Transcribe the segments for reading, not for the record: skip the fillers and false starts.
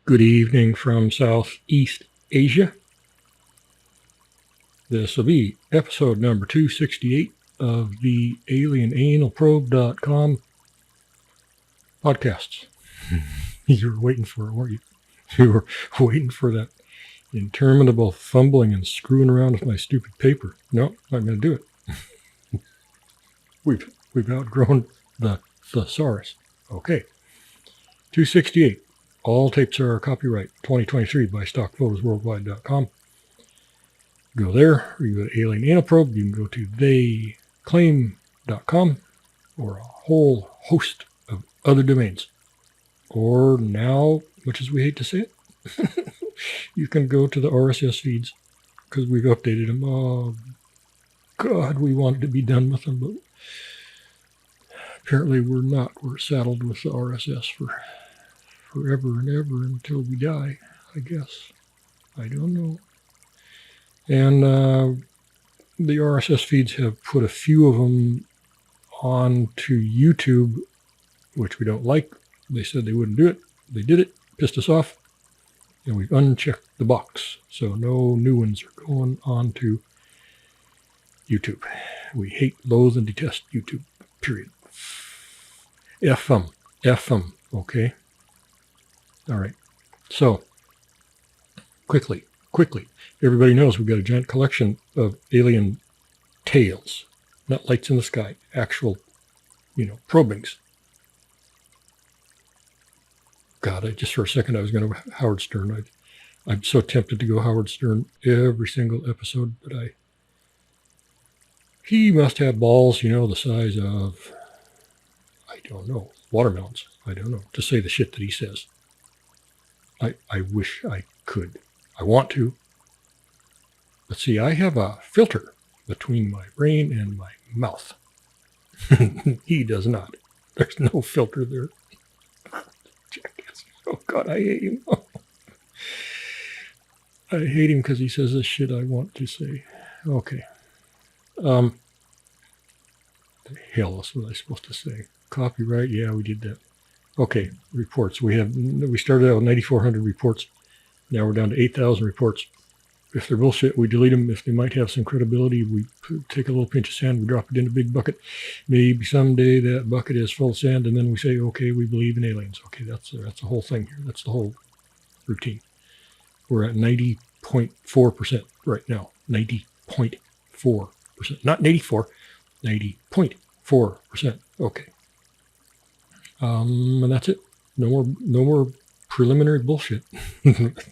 Good evening from Southeast Asia. This will be episode number 268 of the alienanalprobe.com podcasts. You were waiting for it, weren't you? You were waiting for that interminable fumbling and screwing around with my stupid paper. No, I'm going to do it. We've outgrown the thesaurus. Okay. 268. All tapes are copyright 2023 by stockphotosworldwide.com. Go there, or you go to Alien Anal Probe. You can go to theyclaim.com or a whole host of other domains. Or now, much as we hate to say it, you can go to the RSS feeds because we've updated them. Oh, God, we wanted to be done with them, but apparently we're not. We're saddled with the RSS for forever and ever until we die, I guess. I don't know. And the RSS feeds have put a few of them onto YouTube, which we don't like. They said they wouldn't do it. They did it, pissed us off, and we've unchecked the box. So no new ones are going on to YouTube. We hate, loathe, and detest YouTube, period. F them, okay? All right, so quickly, everybody knows we've got a giant collection of alien tales, not lights in the sky, actual, probings. God, just for a second I was going to Howard Stern. I'm so tempted to go Howard Stern every single episode, but he must have balls, the size of, I don't know, watermelons. I don't know, to say the shit that he says. I wish I could. I want to. But see, I have a filter between my brain and my mouth. He does not. There's no filter there. Jackass. Oh, God, I hate him. I hate him because he says the shit I want to say. Okay. The hell else was I supposed to say? Copyright? Yeah, we did that. Okay, reports. We started out with 9,400 reports. Now we're down to 8,000 reports. If they're bullshit, we delete them. If they might have some credibility, we take a little pinch of sand, we drop it in a big bucket. Maybe someday that bucket is full of sand, and then we say, okay, we believe in aliens. Okay, that's the whole thing here. That's the whole routine. We're at 90.4% right now. 90.4%. Not 84, 90.4%. Okay. And that's it. No more preliminary bullshit. It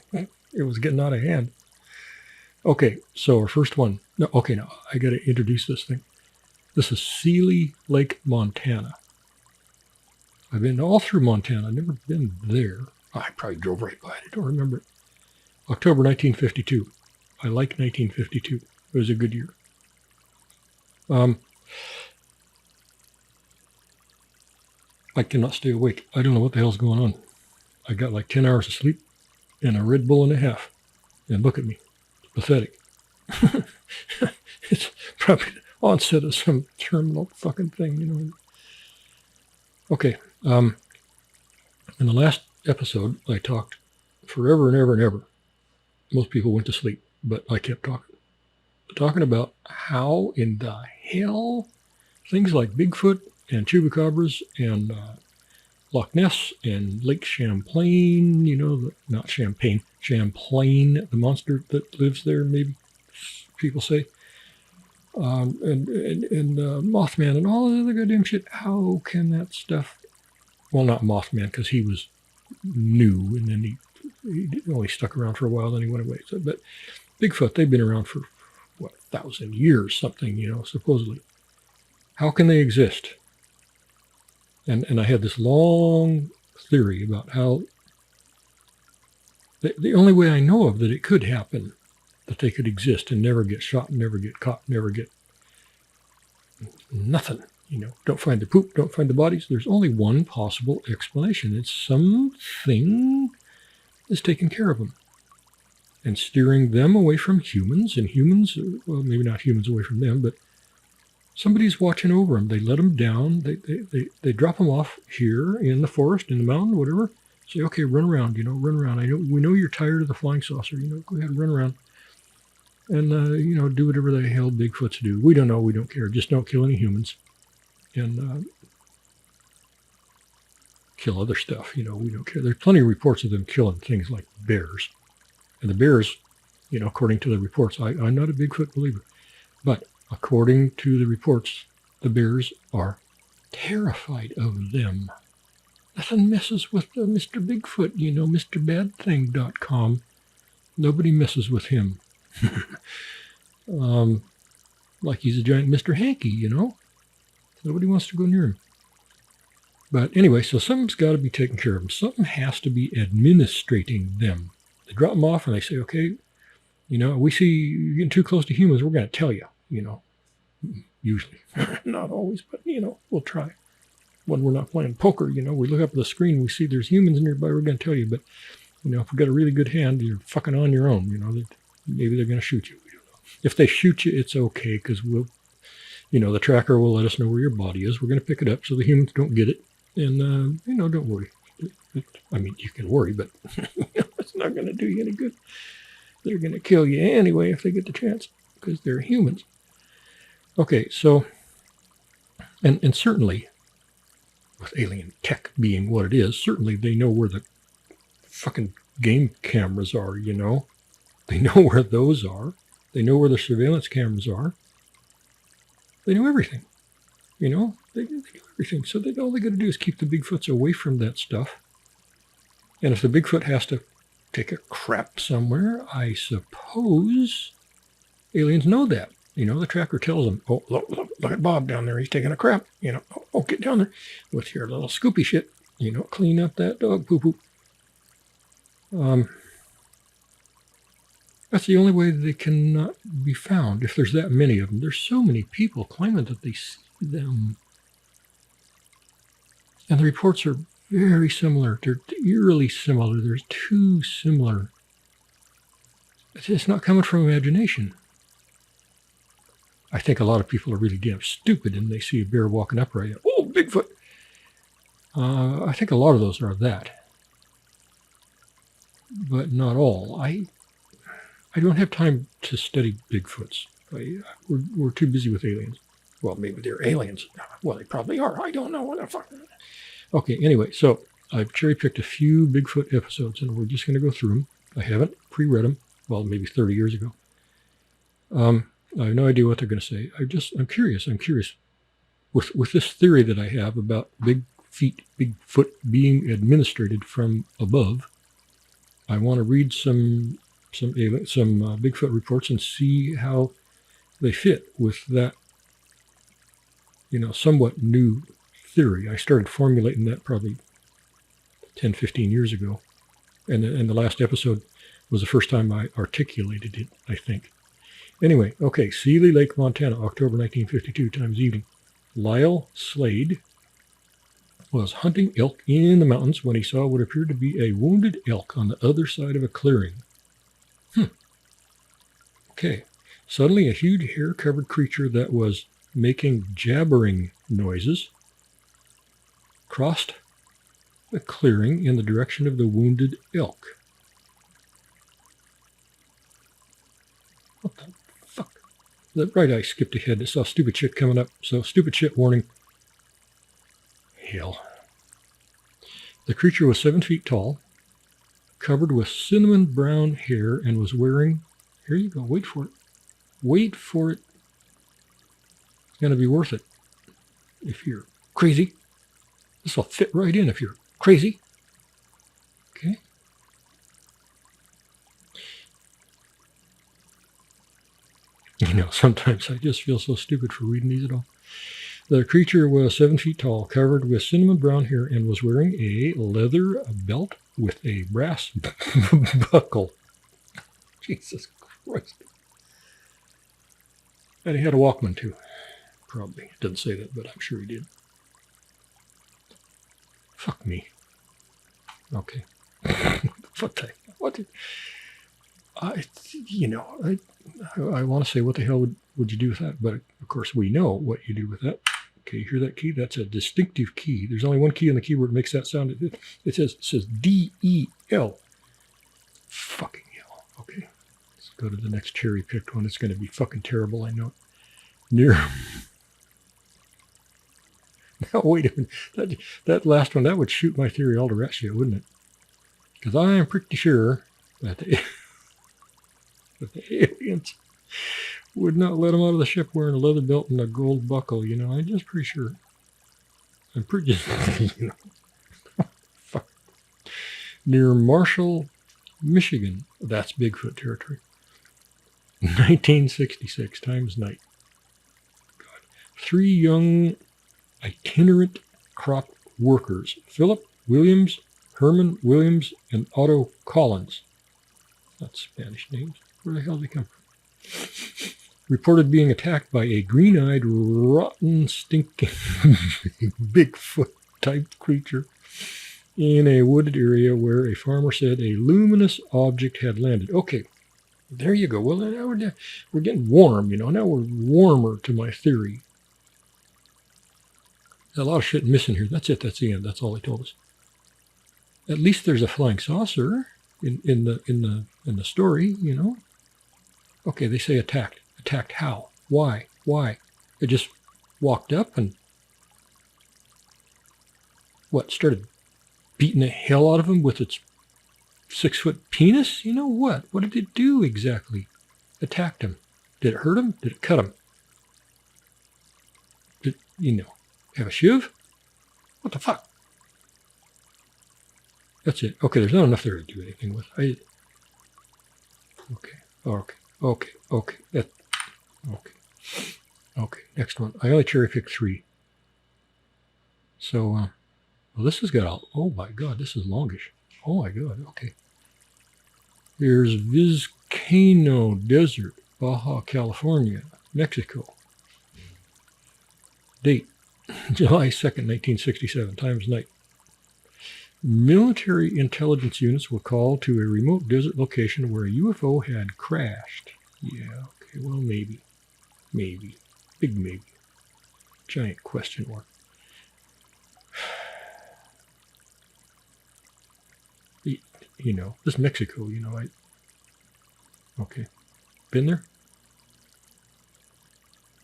was getting out of hand. Okay, so our first one. Now I got to introduce this thing. This is Seeley Lake, Montana. I've been all through Montana. I've never been there. I probably drove right by it. I don't remember it. October 1952. I like 1952. It was a good year. I cannot stay awake. I don't know what the hell's going on. I got like 10 hours of sleep and a Red Bull and a half. And look at me. It's pathetic. It's probably the onset of some terminal fucking thing, Okay. In the last episode, I talked forever and ever and ever. Most people went to sleep, but I kept talking about how in the hell things like Bigfoot and chupacabras and Loch Ness and Lake Champlain, not Champagne, Champlain, the monster that lives there, maybe people say, and Mothman and all the other goddamn shit. How can that stuff, well, not Mothman, because he was new and then he only stuck around for a while, then he went away. So, but Bigfoot, they've been around for, 1,000 years, something, supposedly. How can they exist? And I had this long theory about how the only way I know of that it could happen, that they could exist and never get shot, never get caught, never get nothing, don't find the poop, don't find the bodies. There's only one possible explanation. It's something is taking care of them and steering them away from humans, and humans, well, maybe not humans away from them, but somebody's watching over them. They let them down. They drop them off here in the forest, in the mountain, whatever. Say, okay, run around, run around. We know you're tired of the flying saucer, go ahead, run around. And, do whatever the hell Bigfoots do. We don't know, we don't care. Just don't kill any humans. And kill other stuff, we don't care. There's plenty of reports of them killing things like bears. And the bears, according to the reports, I'm not a Bigfoot believer, but according to the reports, the bears are terrified of them. Nothing messes with Mr. Bigfoot, MrBadThing.com. Nobody messes with him. Like he's a giant Mr. Hanky, Nobody wants to go near him. But anyway, so something's got to be taking care of them. Something has to be administrating them. They drop them off and they say, okay, we see you getting too close to humans, we're going to tell you, Usually. Not always, but, we'll try. When we're not playing poker, we look up at the screen, we see there's humans nearby, we're going to tell you. But, if we've got a really good hand, you're fucking on your own, maybe they're going to shoot you. We don't know. If they shoot you, it's okay, because we'll, the tracker will let us know where your body is. We're going to pick it up so the humans don't get it. And, don't worry. You can worry, but it's not going to do you any good. They're going to kill you anyway if they get the chance, because they're humans. Okay, so, and certainly, with alien tech being what it is, certainly they know where the fucking game cameras are, They know where those are. They know where the surveillance cameras are. They know everything, They know everything. So all they got to do is keep the Bigfoots away from that stuff. And if the Bigfoot has to take a crap somewhere, I suppose aliens know that. The tracker tells them, oh, look at Bob down there. He's taking a crap. Oh, get down there with your little scoopy shit. Clean up that dog poo-poo. That's the only way they cannot be found. If there's that many of them, there's so many people claiming that they see them. And the reports are very similar. They're eerily similar. They're too similar. It's not coming from imagination. I think a lot of people are really damn stupid and they see a bear walking up right. Oh, Bigfoot. I think a lot of those are that. But not all. I don't have time to study Bigfoots. We're too busy with aliens. Well, maybe they're aliens. Well, they probably are. I don't know what the fuck. Okay, anyway, so I've cherry-picked a few Bigfoot episodes, and we're just going to go through them. I haven't pre-read them. Well, maybe 30 years ago. I have no idea what they're going to say. I'm curious. I'm curious. With this theory that I have about Bigfoot being administrated from above, I want to read some Bigfoot reports and see how they fit with that, somewhat new theory. I started formulating that probably 10, 15 years ago. And the last episode was the first time I articulated it, I think. Anyway, okay, Seeley Lake, Montana, October 1952, times evening. Lyle Slade was hunting elk in the mountains when he saw what appeared to be a wounded elk on the other side of a clearing. Okay, suddenly a huge hair-covered creature that was making jabbering noises crossed the clearing in the direction of the wounded elk. What the fuck? Right, I skipped ahead. I saw stupid shit coming up. So stupid shit warning. Hell. The creature was 7 feet tall, covered with cinnamon brown hair, and was wearing, here you go, wait for it. Wait for it. It's going to be worth it. If you're crazy. This will fit right in if you're crazy. Okay. Sometimes I just feel so stupid for reading these at all. The creature was 7 feet tall, covered with cinnamon brown hair, and was wearing a leather belt with a brass buckle. Jesus Christ. And he had a Walkman too. Probably. Doesn't say that, but I'm sure he did. Fuck me. Okay. What did I want to say, what the hell would you do with that? But of course we know what you do with that. Okay, you hear that key? That's a distinctive key. There's only one key on the keyboard that makes that sound. It says D-E-L. Fucking hell. Okay, let's go to the next cherry-picked one. It's going to be fucking terrible, I know. Near... Now, wait a minute. That last one, that would shoot my theory all to shit, wouldn't it? Because I'm pretty sure that that the aliens would not let them out of the ship wearing a leather belt and a gold buckle. You know, I'm just pretty sure. I'm pretty, you know. Fuck. Near Marshall, Michigan. That's Bigfoot territory. 1966 times night. God. 3 young itinerant crop workers, Philip Williams, Herman Williams, and Otto Collins. That's Spanish names. Where the hell did they come from? Reported being attacked by a green-eyed, rotten, stinking Bigfoot-type creature in a wooded area where a farmer said a luminous object had landed. Okay, there you go. Well, now we're getting warm, you know. Now we're warmer to my theory. A lot of shit missing here. That's it. That's the end. That's all they told us. At least there's a flying saucer in the story, you know. Okay, they say attacked. Attacked how? Why? Why? It just walked up and what? Started beating the hell out of him with its 6-foot penis? You know what? What did it do exactly? Attacked him. Did it hurt him? Did it cut him? Did, you know, have a shiv? What the fuck? That's it. Okay, there's not enough there to do anything with. Okay. Okay, next one. I only cherry picked 3. So, well, this has got oh my God, this is longish. Oh my God, okay. Here's Vizcano Desert, Baja California, Mexico. Date, July 2nd, 1967, times night. Military intelligence units were called to a remote desert location where a UFO had crashed. Yeah, okay, well, maybe. Maybe. Big maybe. Giant question mark. You know, this Mexico, you know, okay. Been there?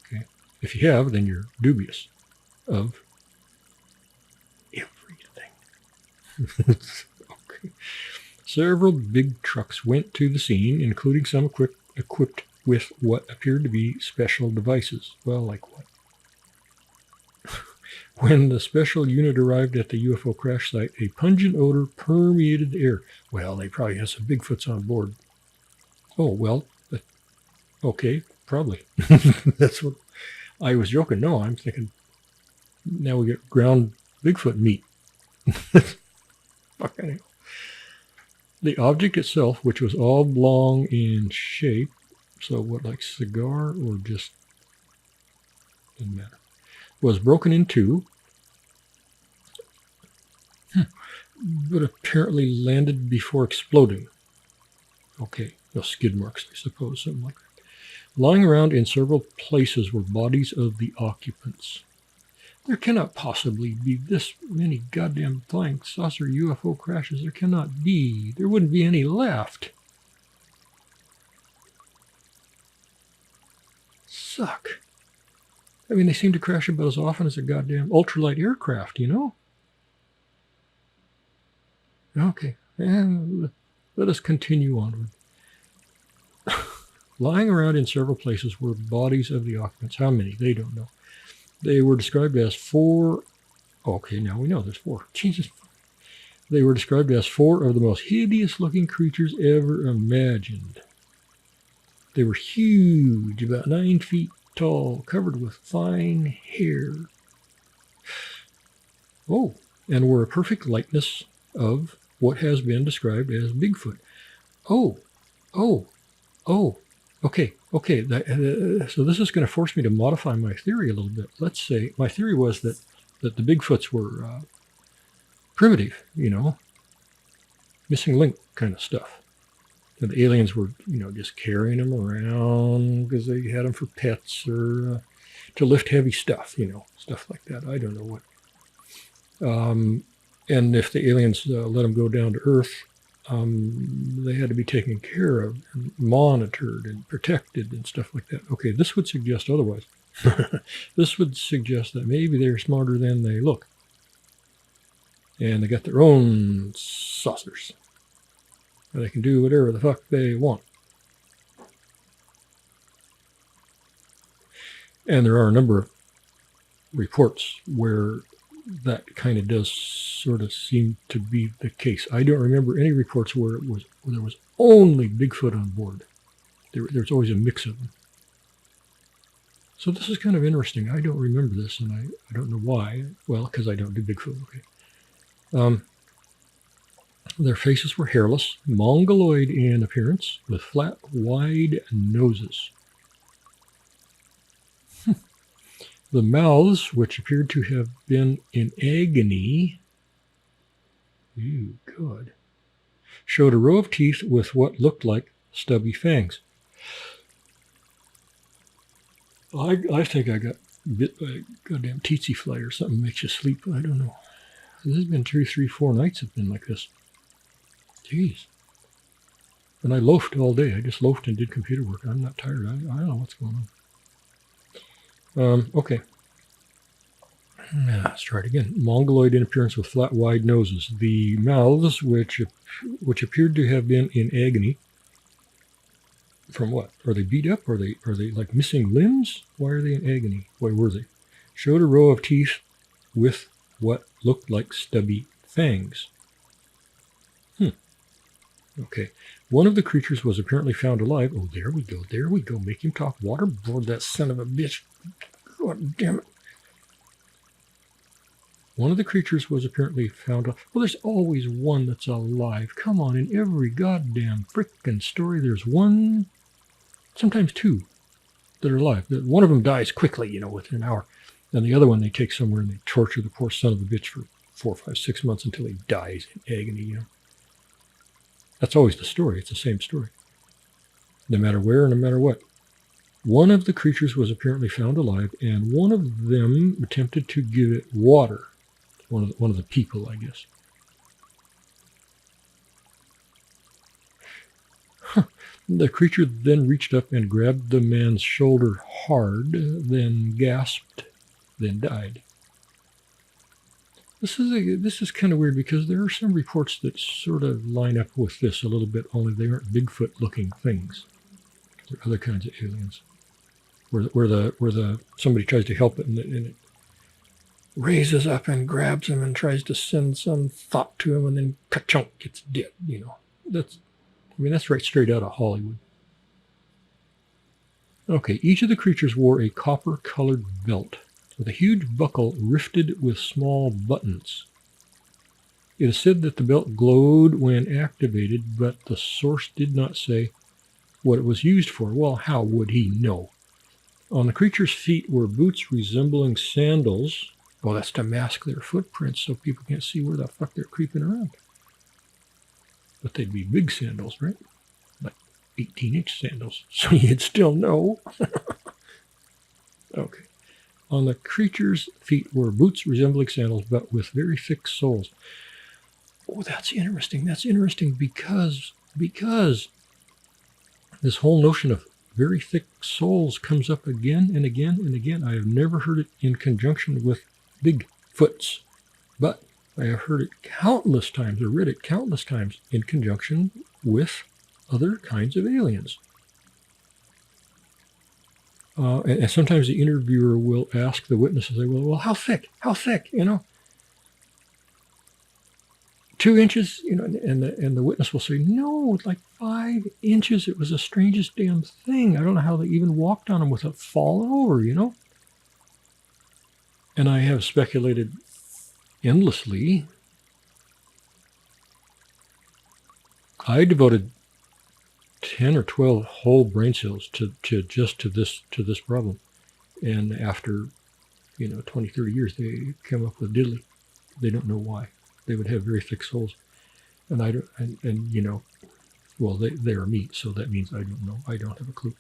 Okay. If you have, then you're dubious of everything. Okay. Several big trucks went to the scene, including some equipped with what appeared to be special devices. Well, like what? When the special unit arrived at the UFO crash site, a pungent odor permeated the air. Well, they probably had some Bigfoots on board. Oh, well, okay, probably. That's what I was joking. No, I'm thinking now we get ground Bigfoot meat. Fucking hell. The object itself, which was oblong in shape, so what, like cigar or just, doesn't matter, was broken in 2, but apparently landed before exploding. Okay, no skid marks, I suppose, something like that. Lying around in several places were bodies of the occupants. There cannot possibly be this many goddamn flying saucer UFO crashes. There cannot be. There wouldn't be any left. Suck. I mean, they seem to crash about as often as a goddamn ultralight aircraft, you know? Okay, and let us continue onward. Lying around in several places were bodies of the occupants. How many? They don't know. They were described as 4. Okay, now we know there's 4. Jesus. They were described as 4 of the most hideous-looking creatures ever imagined. They were huge, about 9 feet tall, covered with fine hair. Oh, and were a perfect likeness of what has been described as Bigfoot. Okay. So this is going to force me to modify my theory a little bit. Let's say my theory was that the Bigfoots were primitive, you know, missing link kind of stuff. And the aliens were, you know, just carrying them around because they had them for pets or to lift heavy stuff, stuff like that. I don't know what. And if the aliens let them go down to Earth, they had to be taken care of and monitored and protected and stuff like that. Okay, this would suggest otherwise. This would suggest that maybe they're smarter than they look. And they got their own saucers. They can do whatever the fuck they want. And there are a number of reports where that kind of does sort of seem to be the case. I don't remember any reports where there was only Bigfoot on board. There's always a mix of them. So this is kind of interesting. I don't remember this, and I don't know why. Well, because I don't do Bigfoot. Okay. Their faces were hairless, mongoloid in appearance, with flat, wide noses. The mouths, which appeared to have been in agony, God, showed a row of teeth with what looked like stubby fangs. I think I got bit by a goddamn tsetse fly or something makes you sleep. I don't know. This has been 2, 3, 4 nights have been like this. Jeez. And I loafed all day. I just loafed and did computer work. I'm not tired. I don't know what's going on. Okay. Let's try it again. Mongoloid in appearance with flat, wide noses. The mouths, which appeared to have been in agony. From what? Are they beat up? Are they like missing limbs? Why are they in agony? Why were they? Showed a row of teeth with what looked like stubby fangs. Okay. One of the creatures was apparently found alive. Oh, there we go. There we go. Make him talk. Waterboard that son of a bitch. God damn it. One of the creatures was apparently found alive. Well, there's always one that's alive. Come on. In every goddamn frickin' story, there's one, sometimes two, that are alive. One of them dies quickly, within an hour. And the other one they take somewhere and they torture the poor son of a bitch for 4, 5, 6 months until he dies in agony, That's always the story. It's the same story. No matter where, no matter what. One of the creatures was apparently found alive, and one of them attempted to give it water. One of the people, I guess. The creature then reached up and grabbed the man's shoulder hard, then gasped, then died. This is kind of weird because there are some reports that sort of line up with this a little bit, only they aren't Bigfoot-looking things. They're other kinds of aliens, where somebody tries to help it and it raises up and grabs him and tries to send some thought to him, and then ka-chunk, gets dead. That's right straight out of Hollywood. Okay, each of the creatures wore a copper-colored belt with a huge buckle rifted with small buttons. It is said that the belt glowed when activated, but the source did not say what it was used for. Well, how would he know? On the creature's feet were boots resembling sandals. Well, that's to mask their footprints so people can't see where the fuck they're creeping around. But they'd be big sandals, right? Like 18-inch sandals, so you'd still know. Okay. On the creature's feet were boots resembling sandals, but with very thick soles. Oh, that's interesting. That's interesting because this whole notion of very thick soles comes up again and again and again. I have never heard it in conjunction with Bigfoots, but I have heard it countless times, or read it countless times in conjunction with other kinds of aliens. And sometimes the interviewer will ask the witnesses, well, how thick? How thick? 2 inches, and the witness will say, no, it's like 5 inches. It was the strangest damn thing. I don't know how they even walked on them without falling over, And I have speculated endlessly. I devoted 10 or 12 whole brain cells to this problem. And after, 20, 30 years, they come up with diddly. They don't know why. They would have very thick soles. And I don't, well, they are meat, so that means I don't know. I don't have a clue.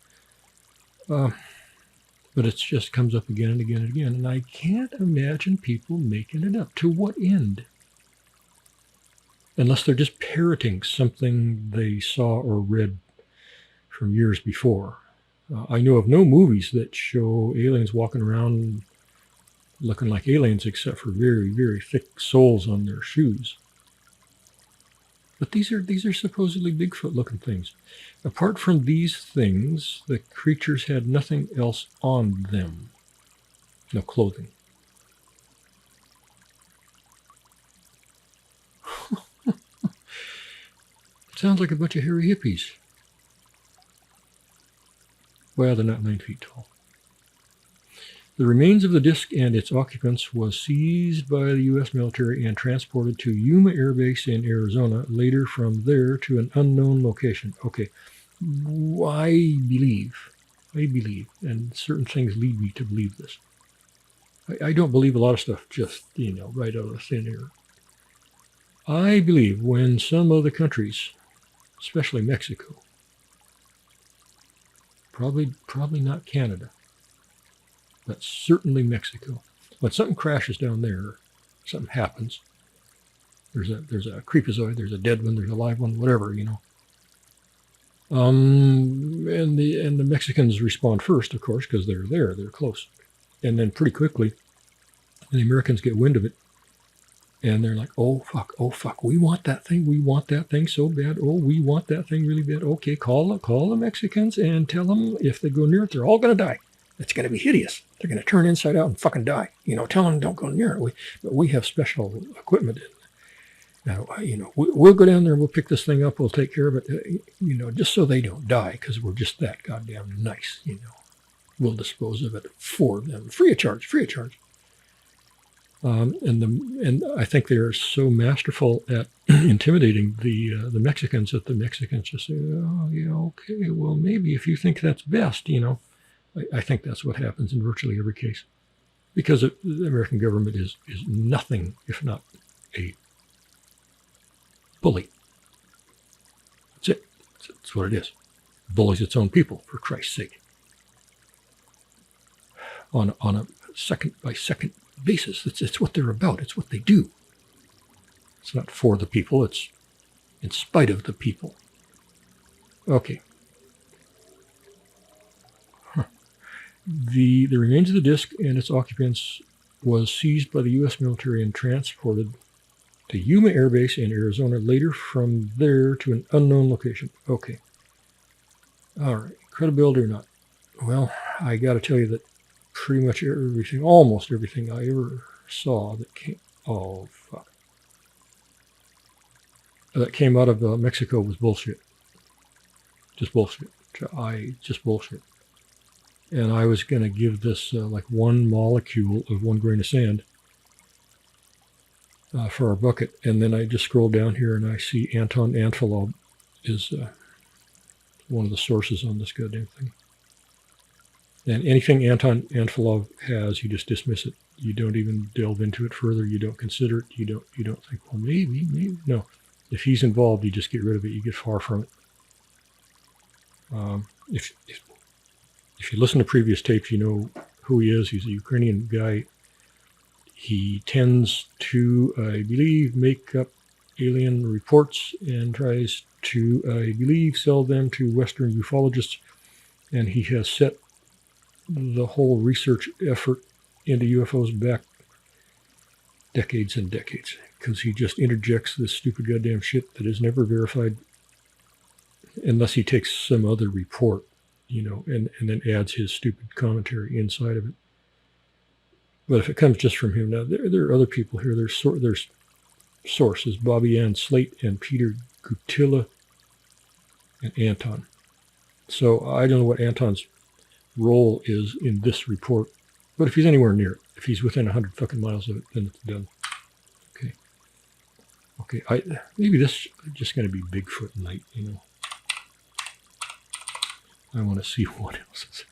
But it just comes up again and again and again. And I can't imagine people making it up. To what end? Unless they're just parroting something they saw or read from years before. I know of no movies that show aliens walking around looking like aliens except for very, very thick soles on their shoes. But these are supposedly Bigfoot-looking things. Apart from these things, the creatures had nothing else on them. No clothing. Sounds like a bunch of hairy hippies. Well, they're not 9 feet tall. The remains of the disc and its occupants was seized by the U.S. military and transported to Yuma Air Base in Arizona, later from there to an unknown location. Okay, I believe, and certain things lead me to believe this. I don't believe a lot of stuff just, right out of thin air. I believe when some other countries, especially Mexico, probably not Canada, but certainly Mexico. When something crashes down there, something happens. There's a creepazoid, there's a dead one, there's a live one, whatever, And the Mexicans respond first, of course, because they're close, and then pretty quickly, the Americans get wind of it, and they're like, oh fuck, we want that thing so bad. Oh, we want that thing really bad. Okay, call the Mexicans and tell them if they go near it, they're all going to die. It's going to be hideous. They're going to turn inside out and fucking die. Tell them don't go near it. But we have special equipment. Now, we'll go down there and we'll pick this thing up. We'll take care of it, just so they don't die, because we're just that goddamn nice, We'll dispose of it for them, free of charge. And I think they are so masterful at intimidating the Mexicans that the Mexicans just say, oh, yeah, okay, well, maybe if you think that's best, I think that's what happens in virtually every case, because the American government is nothing if not a bully. That's it. That's what it is. Bullies its own people, for Christ's sake, on a second by second basis. It's what they're about. It's what they do. It's not for the people. It's in spite of the people. Okay. The remains of the disc and its occupants was seized by the U.S. military and transported to Yuma Air Base in Arizona, later from there to an unknown location. Okay. All right. Credibility or not? Well, I got to tell you that pretty much everything, almost everything I ever saw that came out of Mexico was bullshit. Just bullshit. Just bullshit. And I was going to give this like one molecule of 1 grain of sand for our bucket. And then I just scroll down here and I see Anton Anfilov is one of the sources on this goddamn thing. And anything Anton Anfilov has, you just dismiss it. You don't even delve into it further. You don't consider it. You don't think, well, maybe. No. If he's involved, you just get rid of it. You get far from it. If you listen to previous tapes, you know who he is. He's a Ukrainian guy. He tends to, I believe, make up alien reports and tries to, I believe, sell them to Western ufologists. And he has set the whole research effort into UFOs back decades and decades, because he just interjects this stupid goddamn shit that is never verified unless he takes some other report, and then adds his stupid commentary inside of it. But if it comes just from him, now there are other people here. There's sources, Bobby Ann Slate and Peter Gutilla and Anton. So I don't know what Anton's role is in this report, but if he's anywhere near it, if he's within 100 fucking miles of it, then it's done. Okay. Maybe this is just going to be Bigfoot night, I want to see what else is.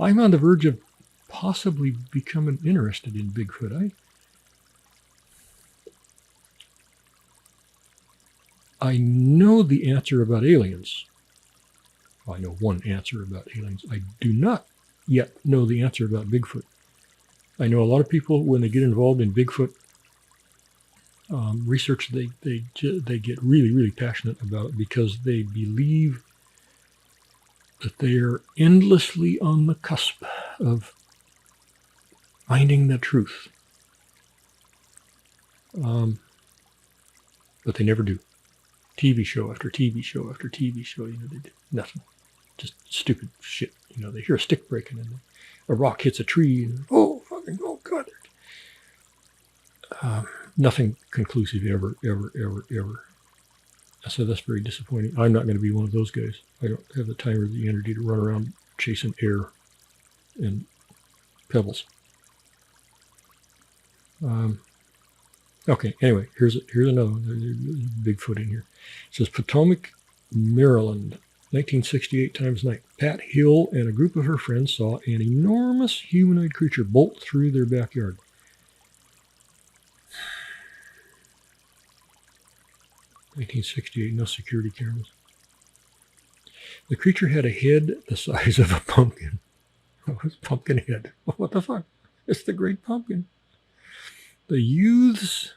I'm on the verge of possibly becoming interested in Bigfoot. I know the answer about aliens. Well, I know one answer about aliens. I do not yet know the answer about Bigfoot. I know a lot of people, when they get involved in Bigfoot research, they get really, really passionate about it because they believe that they are endlessly on the cusp of finding the truth. But they never do. TV show after TV show after TV show, they do nothing. Just stupid shit. They hear a stick breaking and a rock hits a tree and, oh God. Nothing conclusive ever. So that's very disappointing. I'm not going to be one of those guys. I don't have the time or the energy to run around chasing air and pebbles. Okay, anyway, here's another one. There's Bigfoot in here. It says Potomac, Maryland, 1968 times night. Pat Hill and a group of her friends saw an enormous humanoid creature bolt through their backyard. (1968), no security cameras. The creature had a head the size of a pumpkin. Oh, it's pumpkin head. What the fuck? It's the Great Pumpkin. The Utes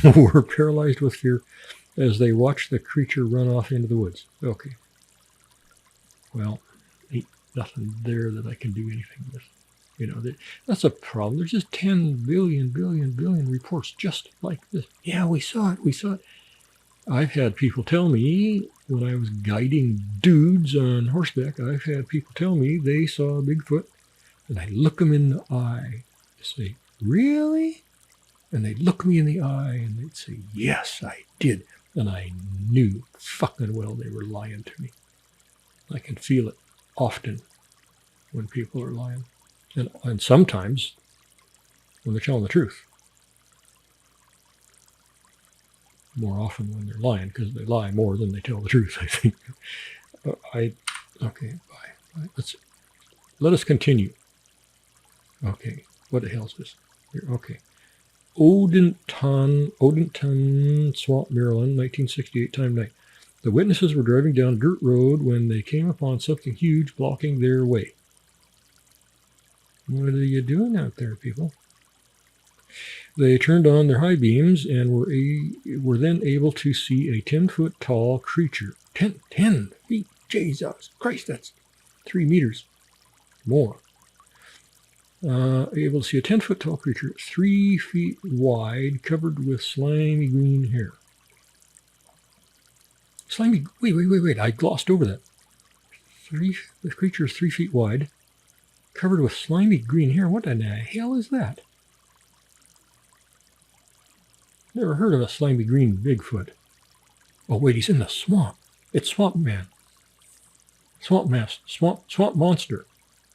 were paralyzed with fear as they watched the creature run off into the woods. Okay. Well, ain't nothing there that I can do anything with. That's a problem. There's just 10 billion reports just like this. Yeah, we saw it. I've had people tell me when I was guiding dudes on horseback, I've had people tell me they saw a Bigfoot, and I look them in the eye and say, really? And they'd look me in the eye and they'd say, yes, I did. And I knew fucking well they were lying to me. I can feel it often when people are lying. And sometimes when they're telling the truth. More often when they're lying, because they lie more than they tell the truth, I think. Okay, bye. Let us continue. Okay, what the hell is this? Here, okay. Odenton, Swamp, Maryland, 1968 time night. The witnesses were driving down a dirt road when they came upon something huge blocking their way. What are you doing out there, people? They turned on their high beams and were then able to see a 10-foot tall creature. 10 feet? Jesus Christ, that's 3 meters more. Able to see a 10-foot tall creature, 3 feet wide, covered with slimy green hair. Wait, I glossed over that. The creature is 3 feet wide, covered with slimy green hair. What in the hell is that? Never heard of a slimy green Bigfoot. Oh, wait, he's in the swamp. It's Swamp Man. Swamp Monster.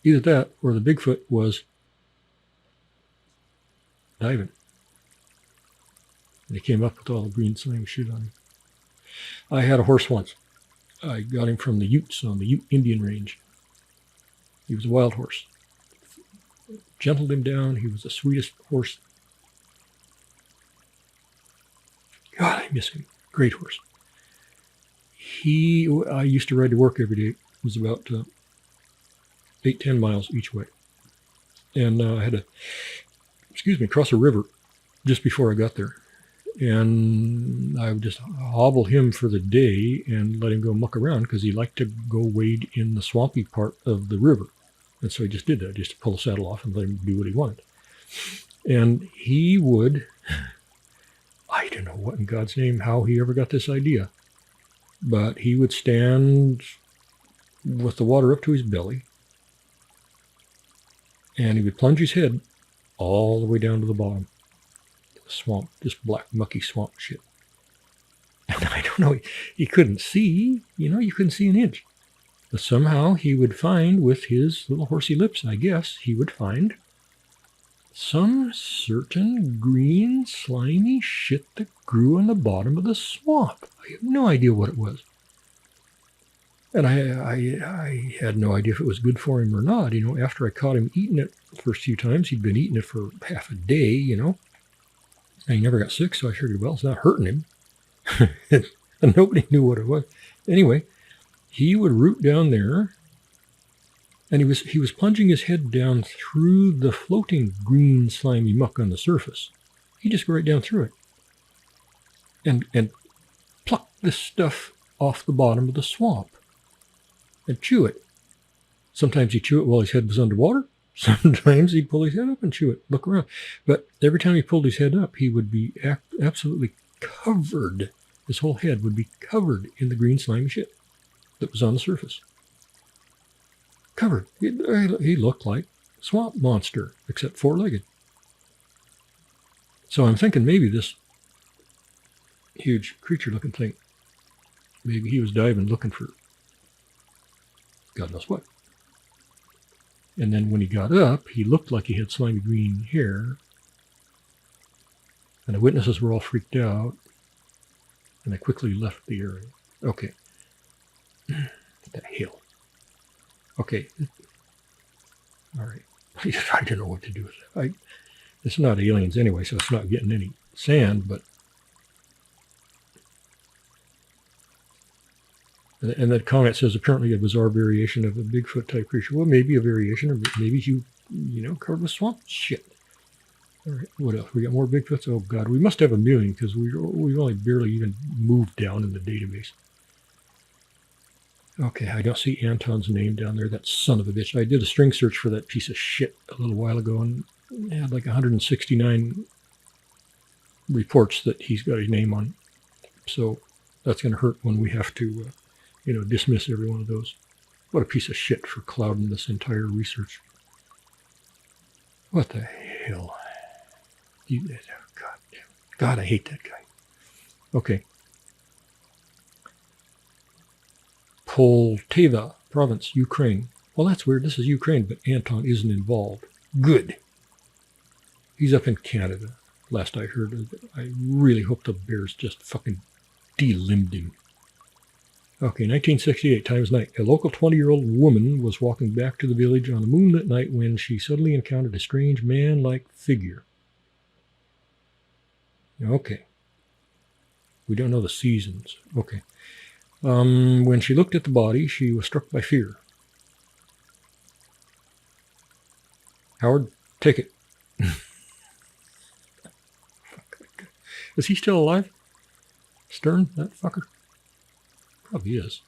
Either that or the Bigfoot was diving. And he came up with all the green slimy shit on him. I had a horse once. I got him from the Utes on the Ute Indian Range. He was a wild horse. Gentled him down. He was the sweetest horse. God, I miss him. Great horse. I used to ride to work every day. It was about 8-10 miles each way. And I had to, cross a river just before I got there. And I would just hobble him for the day and let him go muck around because he liked to go wade in the swampy part of the river. And so he just did that, just to pull the saddle off and let him do what he wanted. And he would, I don't know what in God's name, how he ever got this idea, but he would stand with the water up to his belly and he would plunge his head all the way down to the bottom. Swamp, just black, mucky swamp shit. And I don't know, he couldn't see, you couldn't see an inch. But somehow he would find, with his little horsey lips, I guess, he would find some certain green, slimy shit that grew on the bottom of the swamp. I have no idea what it was. And I had no idea if it was good for him or not. After I caught him eating it the first few times, he'd been eating it for half a day, and he never got sick, so I figured, well, it's not hurting him. And nobody knew what it was. Anyway, he would root down there And he was plunging his head down through the floating green slimy muck on the surface. He just go right down through it and pluck this stuff off the bottom of the swamp and chew it. Sometimes he'd chew it while his head was underwater. Sometimes he'd pull his head up and chew it, look around. But every time he pulled his head up, he would be absolutely covered. His whole head would be covered in the green slimy shit that was on the surface. Covered. He looked like a swamp monster, except four-legged. So I'm thinking maybe this huge creature-looking thing, maybe he was diving looking for God knows what. And then when he got up, he looked like he had slimy green hair. And the witnesses were all freaked out. And they quickly left the area. Okay. What the hell? Okay. All right. I don't know what to do with that. It's not aliens anyway, so it's not getting any sand, but... And that comment says, apparently a bizarre variation of a Bigfoot-type creature. Well, maybe a variation, or maybe covered with swamp shit. All right, what else? We got more Bigfoots? Oh, God. We must have a million, because we've only barely even moved down in the database. Okay, I don't see Anton's name down there, that son of a bitch. I did a string search for that piece of shit a little while ago, and it had like 169 reports that he's got his name on. So that's going to hurt when we have to... dismiss every one of those. What a piece of shit for clouding this entire research. What the hell? God, I hate that guy. Okay. Poltava province, Ukraine. Well, that's weird. This is Ukraine, but Anton isn't involved. Good. He's up in Canada, last I heard. I really hope the bears just fucking delimbed him. Okay, 1968, times night. A local 20-year-old woman was walking back to the village on a moonlit night when she suddenly encountered a strange man-like figure. Okay. We don't know the seasons. Okay. When she looked at the body, she was struck by fear. Howard, take it. Is he still alive? Stern, that fucker? Probably is.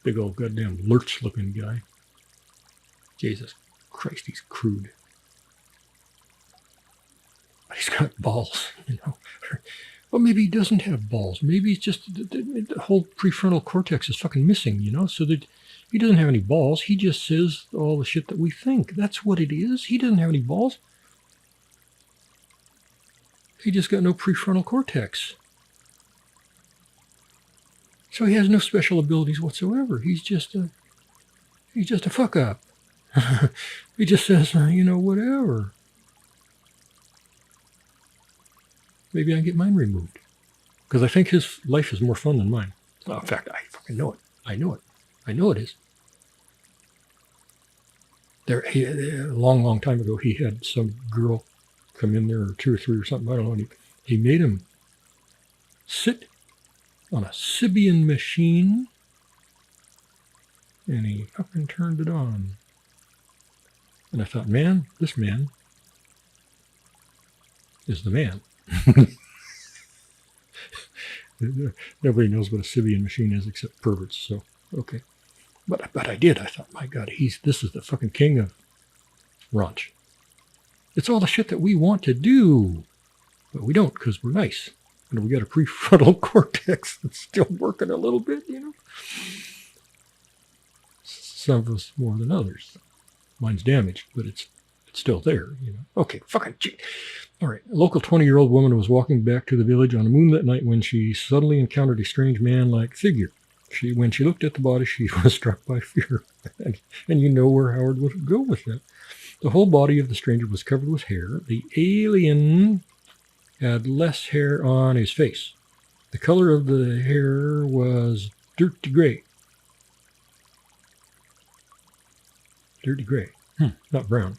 Big old goddamn lurch-looking guy. Jesus Christ, he's crude. But he's got balls, Well, maybe he doesn't have balls. Maybe it's just the whole prefrontal cortex is fucking missing, so that he doesn't have any balls. He just says all the shit that we think. That's what it is. He doesn't have any balls. He just got no prefrontal cortex. So he has no special abilities whatsoever. He's just a fuck up. He just says, whatever. Maybe I get mine removed. Because I think his life is more fun than mine. Oh, in fact, I fucking know it. I know it. I know it is. A long time ago, he had some girl come in there, or 2 or 3 or something, I don't know. And he made him sit on a Sibian machine, and he fucking turned it on. And I thought, man, this man is the man. Nobody knows what a Sibian machine is except perverts, so okay. But I did. I thought, my God, this is the fucking king of ranch. It's all the shit that we want to do, but we don't because we're nice. And we got a prefrontal cortex that's still working a little bit, Some of us more than others. Mine's damaged, but it's still there, Okay, fucking shit. All right. A local 20-year-old woman was walking back to the village on a moonlit night when she suddenly encountered a strange man-like figure. When she looked at the body, she was struck by fear. And you know where Howard would go with that. The whole body of the stranger was covered with hair. The alien had less hair on his face. The color of the hair was dirty gray. Dirty gray. Not brown.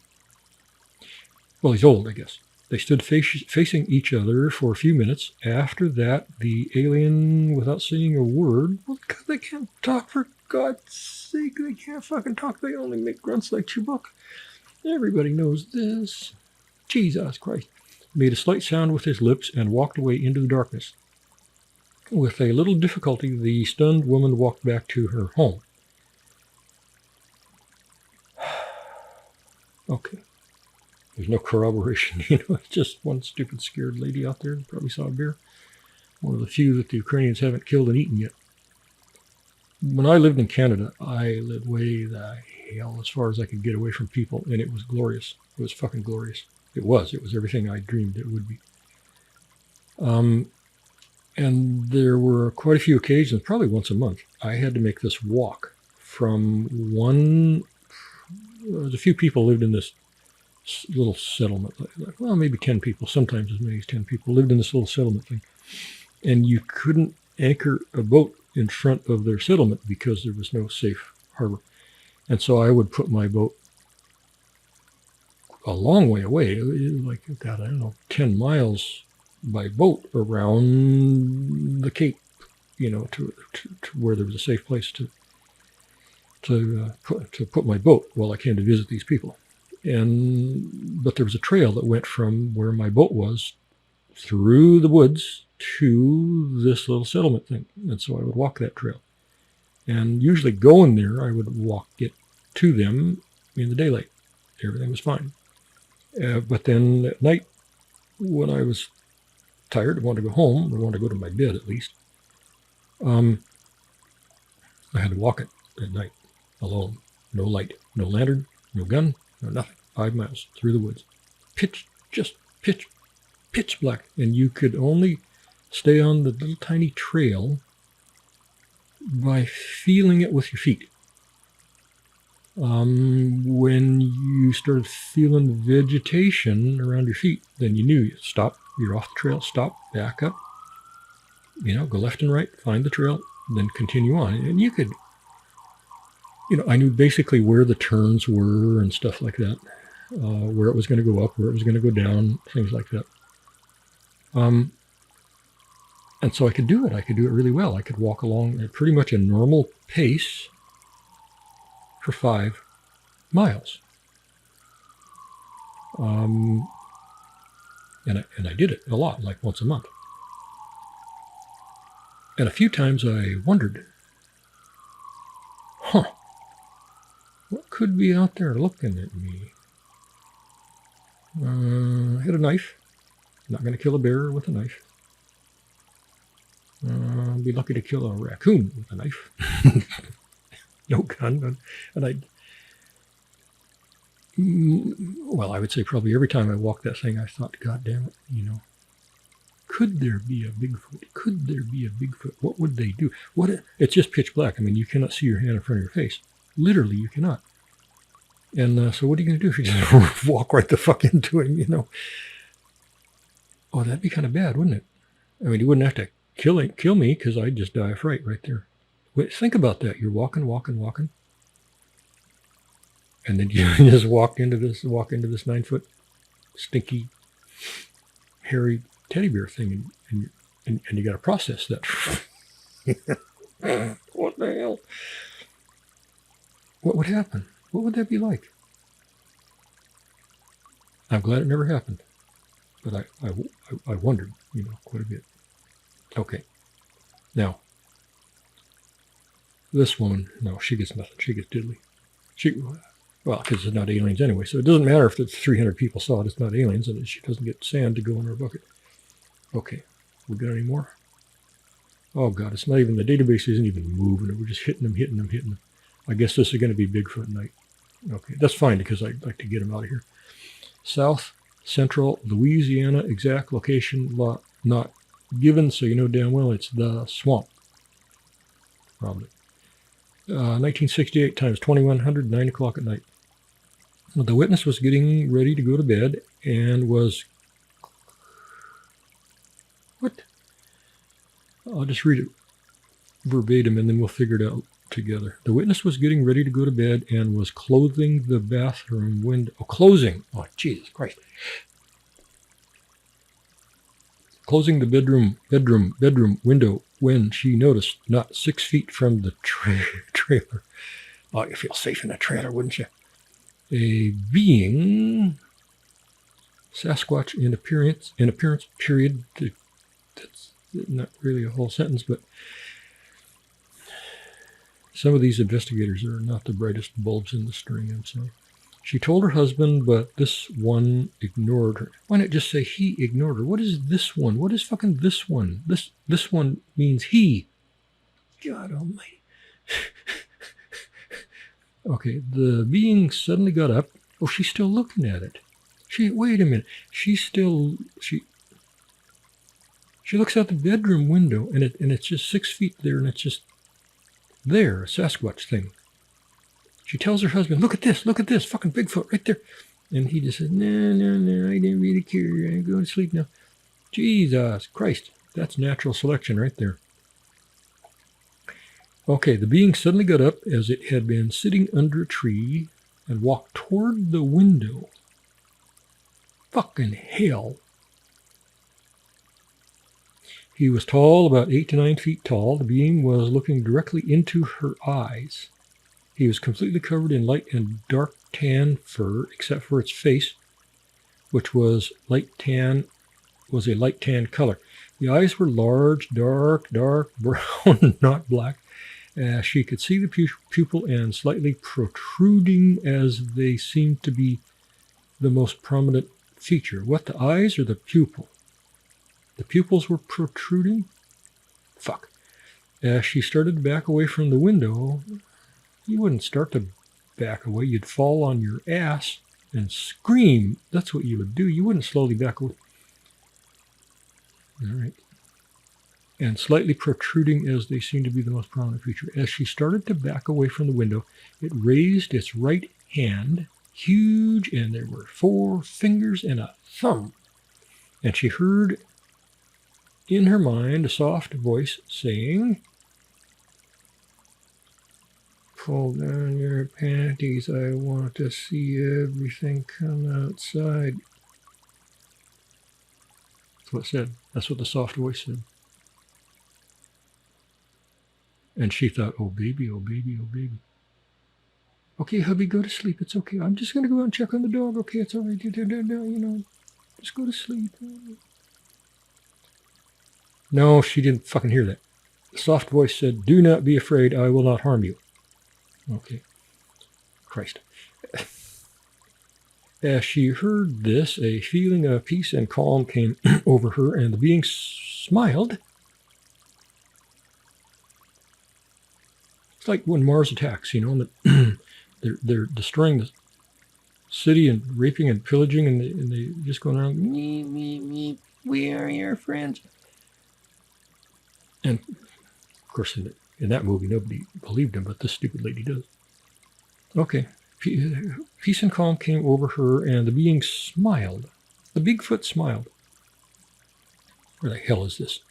Well, he's old, I guess. They stood facing each other for a few minutes. After that, the alien, without saying a word, well, they can't talk, for God's sake. They can't fucking talk. They only make grunts like Chewbacca. Everybody knows this. Jesus Christ. Made a slight sound with his lips and walked away into the darkness. With a little difficulty, the stunned woman walked back to her home. Okay. There's no corroboration, it's just one stupid scared lady out there that probably saw a bear. One of the few that the Ukrainians haven't killed and eaten yet. When I lived in Canada, I lived way the hell as far as I could get away from people, and it was glorious. It was fucking glorious. It was everything I dreamed it would be. And there were quite a few occasions, probably once a month, I had to make this walk from one. There's a few people lived in this little settlement, well, maybe 10 people, sometimes as many as 10 people lived in this little settlement thing. And you couldn't anchor a boat in front of their settlement because there was no safe harbor. And so I would put my boat a long way away, like, God, I don't know, 10 miles by boat around the Cape, to where there was a safe place to put my boat while I came to visit these people. But there was a trail that went from where my boat was through the woods to this little settlement thing. And so I would walk that trail. And usually going there, I would get to them in the daylight. Everything was fine. But then at night, when I was tired, I wanted to go home, or wanted to go to my bed at least, I had to walk it at night alone. No light, no lantern, no gun, no nothing. 5 miles through the woods. Pitch black. And you could only stay on the little tiny trail by feeling it with your feet. When you started feeling vegetation around your feet, then you knew you stop, you're off the trail, stop, back up, go left and right, find the trail, then continue on. And you could, I knew basically where the turns were and stuff like that, where it was going to go up, where it was going to go down, things like that. And so I could do it. I could do it really well. I could walk along at pretty much a normal pace for 5 miles. And I did it a lot, like once a month. And a few times I wondered, what could be out there looking at me? I had a knife. I'm not going to kill a bear with a knife. I'd be lucky to kill a raccoon with a knife. No gun. And I would say probably every time I walked that thing, I thought, God damn it, could there be a Bigfoot? Could there be a Bigfoot? What would they do? It's just pitch black. I mean, you cannot see your hand in front of your face. Literally, you cannot. And so what are you going to do if you just walk right the fuck into him, Oh, that'd be kind of bad, wouldn't it? I mean, you wouldn't have to kill me because I'd just die of fright right there. Wait, think about that. You're walking. And then you just walk into this 9-foot stinky, hairy teddy bear thing, and you got to process that. What the hell? What would happen? What would that be like? I'm glad it never happened, but I wondered, quite a bit. Okay, now this woman, no, she gets nothing. She gets diddly. Because it's not aliens anyway, so it doesn't matter if it's 300 people saw it. It's not aliens, and she doesn't get sand to go in her bucket. Okay, we got any more? Oh God, it's not even, the database isn't even moving. We're just hitting them. I guess this is going to be Bigfoot night. Okay, that's fine because I'd like to get them out of here. South Central Louisiana, exact location not given, so you know damn well it's the swamp. Probably. 1968 times 2100, 9 o'clock at night. The witness was getting ready to go to bed and was... What? I'll just read it verbatim and then we'll figure it out together. The witness was getting ready to go to bed and was closing the bathroom window. Oh, closing. Oh, Jesus Christ. closing the bedroom window when she noticed, not 6 feet from the trailer. Oh, you feel safe in a trailer, wouldn't you? A being, Sasquatch in appearance, period. That's not really a whole sentence, but some of these investigators are not the brightest bulbs in the string, I'm sorry. She told her husband, but this one ignored her. Why not just say he ignored her? What is this one? What is fucking this one? This one means he. God almighty. Okay, the being suddenly got up. Oh, she's still looking at it. Wait a minute. She looks out the bedroom window, and it's just 6 feet there, and it's just there, a Sasquatch thing. She tells her husband, look at this, fucking Bigfoot right there. And he just says, no, I didn't really care. I'm going to sleep now. Jesus Christ, that's natural selection right there. Okay, the being suddenly got up as it had been sitting under a tree and walked toward the window. Fucking hell. He was tall, about 8 to 9 feet tall. The being was looking directly into her eyes. He was completely covered in light and dark tan fur, except for its face, which was a light tan color. The eyes were large, dark brown, not black. She could see the pupil and slightly protruding, as they seemed to be the most prominent feature. What, the eyes or the pupil? The pupils were protruding? Fuck. As she started to back away from the window, you wouldn't start to back away. You'd fall on your ass and scream. That's what you would do. You wouldn't slowly back away. All right. And slightly protruding, as they seemed to be the most prominent feature. As she started to back away from the window, it raised its right hand, huge, and there were 4 fingers and a thumb. And she heard in her mind a soft voice saying, pull down your panties, I want to see everything come outside. That's what it said. That's what the soft voice said. And she thought, oh baby, oh baby, oh baby. Okay, hubby, go to sleep. It's okay. I'm just going to go out and check on the dog. Okay, it's all right. Just go to sleep. No, she didn't fucking hear that. The soft voice said, do not be afraid. I will not harm you. Okay. Christ. As she heard this, a feeling of peace and calm came over her, and the being smiled. It's like when Mars attacks, and they're destroying the city and raping and pillaging, and they just going around, me, we are your friends. And, of course, in that movie, nobody believed him, but this stupid lady does. Okay. Peace and calm came over her, and the being smiled. The Bigfoot smiled. Where the hell is this?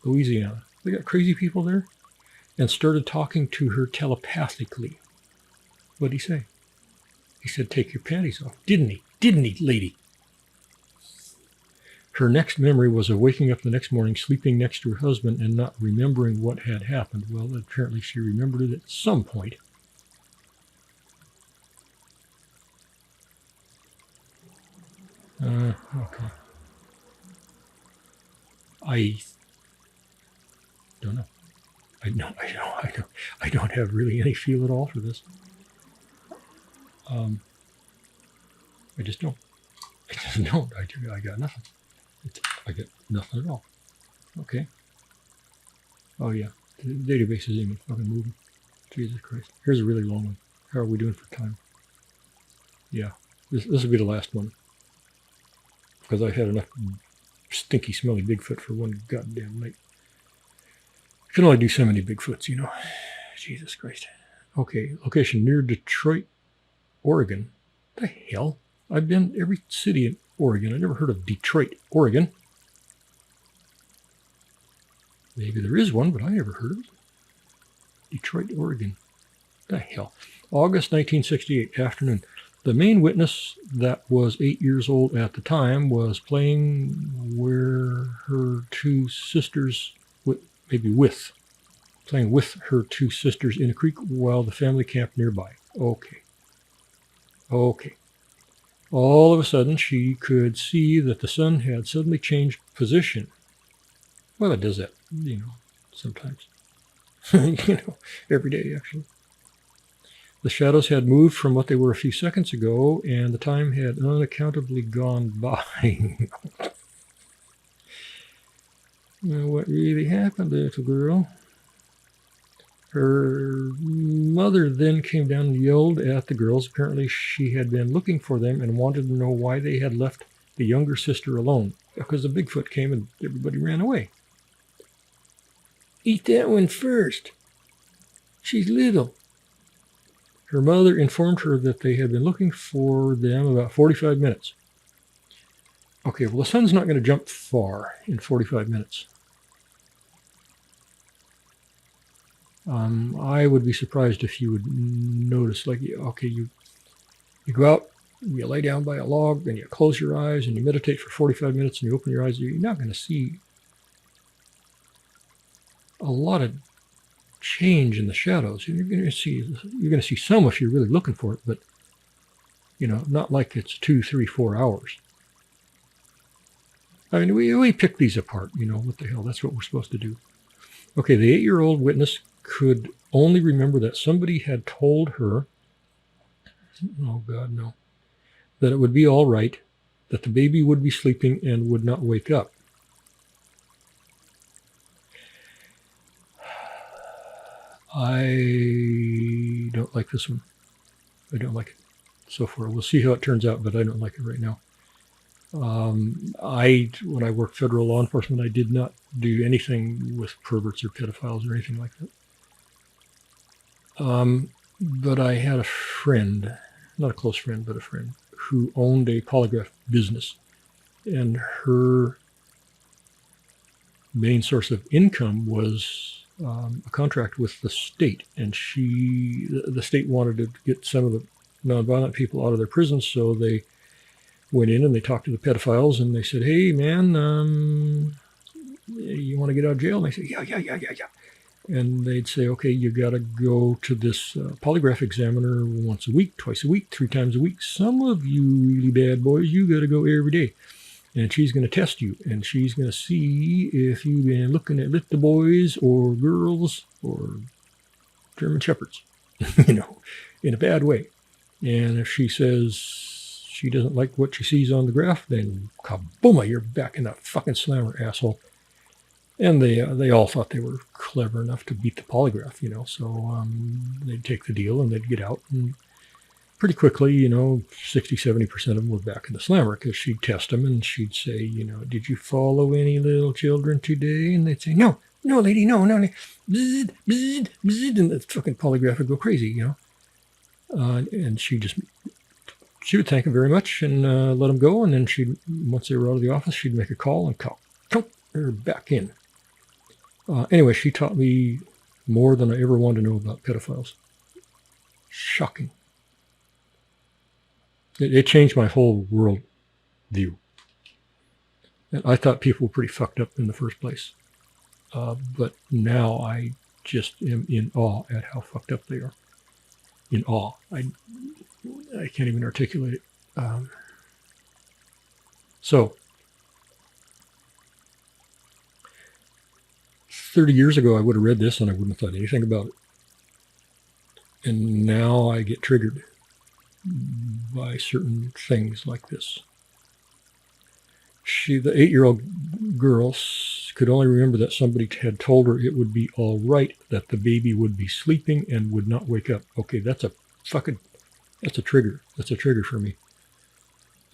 Louisiana. They got crazy people there? And started talking to her telepathically. What did he say? He said, take your panties off. Didn't he? Didn't he, lady? Her next memory was of waking up the next morning, sleeping next to her husband, and not remembering what had happened. Well, apparently she remembered it at some point. Okay. I don't know. I don't have really any feel at all for this. I just don't. I just don't. I got nothing. I got nothing at all. Okay. Oh yeah, the database is even fucking moving. Jesus Christ. Here's a really long one. How are we doing for time? Yeah, this will be the last one. Because I've had enough stinky, smelly Bigfoot for one goddamn night. I can only do so many Bigfoots, Jesus Christ. Okay, location near Detroit, Oregon. The hell? I've been every city in Oregon. I never heard of Detroit, Oregon. Maybe there is one, but I never heard of it. Detroit, Oregon. The hell? August 1968, afternoon. The main witness, that was 8 years old at the time, was playing where her two sisters, playing with her two sisters in a creek while the family camped nearby. Okay. All of a sudden, she could see that the sun had suddenly changed position. Well, it does that, sometimes. Every day, actually. The shadows had moved from what they were a few seconds ago, and the time had unaccountably gone by. Now, what really happened, little girl? Her mother then came down and yelled at the girls. Apparently, she had been looking for them and wanted to know why they had left the younger sister alone. Because the Bigfoot came and everybody ran away. Eat that one first. She's little. Her mother informed her that they had been looking for them about 45 minutes. Okay, well, the sun's not going to jump far in 45 minutes. I would be surprised if you would notice, you go out, you lay down by a log, and you close your eyes, and you meditate for 45 minutes, and you open your eyes, you're not going to see a lot of change in the shadows. You're going to see some if you're really looking for it, but not like it's 2, 3, 4 hours. I mean, we pick these apart. What the hell? That's what we're supposed to do. Okay, the 8-year-old witness could only remember that somebody had told her, oh God, no, that it would be all right, that the baby would be sleeping and would not wake up. I don't like this one. I don't like it so far. We'll see how it turns out, but I don't like it right now. When I worked federal law enforcement, I did not do anything with perverts or pedophiles or anything like that. But I had a friend, not a close friend, but a friend, who owned a polygraph business. And her main source of income was a contract with the state. And the state wanted to get some of the nonviolent people out of their prisons, so they went in and they talked to the pedophiles, and they said, hey, man, you want to get out of jail? And they said, yeah. And they'd say, okay, you got to go to this polygraph examiner once a week, twice a week, 3 times a week. Some of you really bad boys, you got to go every day. And she's going to test you, and she's going to see if you've been looking at little boys or girls or German shepherds, in a bad way. And if she says she doesn't like what she sees on the graph, then kaboom, you're back in that fucking slammer, asshole. And they all thought they were clever enough to beat the polygraph, so they'd take the deal and they'd get out. And pretty quickly, 60, 70% of them were back in the slammer, because she'd test them and she'd say, did you follow any little children today? And they'd say, no, lady, no. Bzzz, bzzz, bzzz, and the fucking polygraph would go crazy, and she would thank them very much and let them go. And then once they were out of the office, she'd make a call and call her back in. Anyway, she taught me more than I ever wanted to know about pedophiles. Shocking. It changed my whole world view. And I thought people were pretty fucked up in the first place. But now I just am in awe at how fucked up they are. In awe. I can't even articulate it. So, 30 years ago, I would have read this and I wouldn't have thought anything about it. And now I get triggered by certain things like this. The 8-year-old girl could only remember that somebody had told her it would be all right, that the baby would be sleeping and would not wake up. Okay, that's a trigger. That's a trigger for me.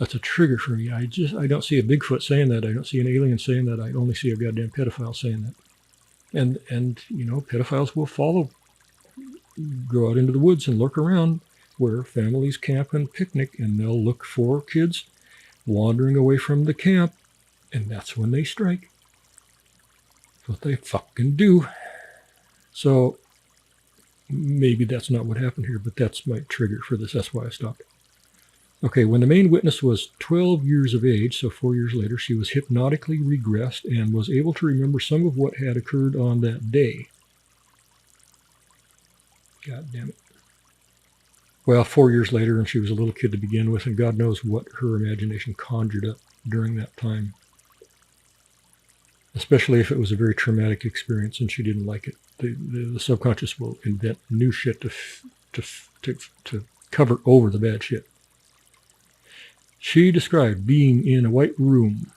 I don't see a Bigfoot saying that. I don't see an alien saying that. I only see a goddamn pedophile saying that. And pedophiles will go out into the woods and lurk around where families camp and picnic, and they'll look for kids wandering away from the camp, and that's when they strike. That's what they fucking do. So maybe that's not what happened here, but that's my trigger for this. That's why I stopped. Okay, when the main witness was 12 years of age, so 4 years later, she was hypnotically regressed and was able to remember some of what had occurred on that day. God damn it. Well, 4 years later, and she was a little kid to begin with, and God knows what her imagination conjured up during that time. Especially if it was a very traumatic experience and she didn't like it. The subconscious will invent new shit to cover over the bad shit. She described being in a white room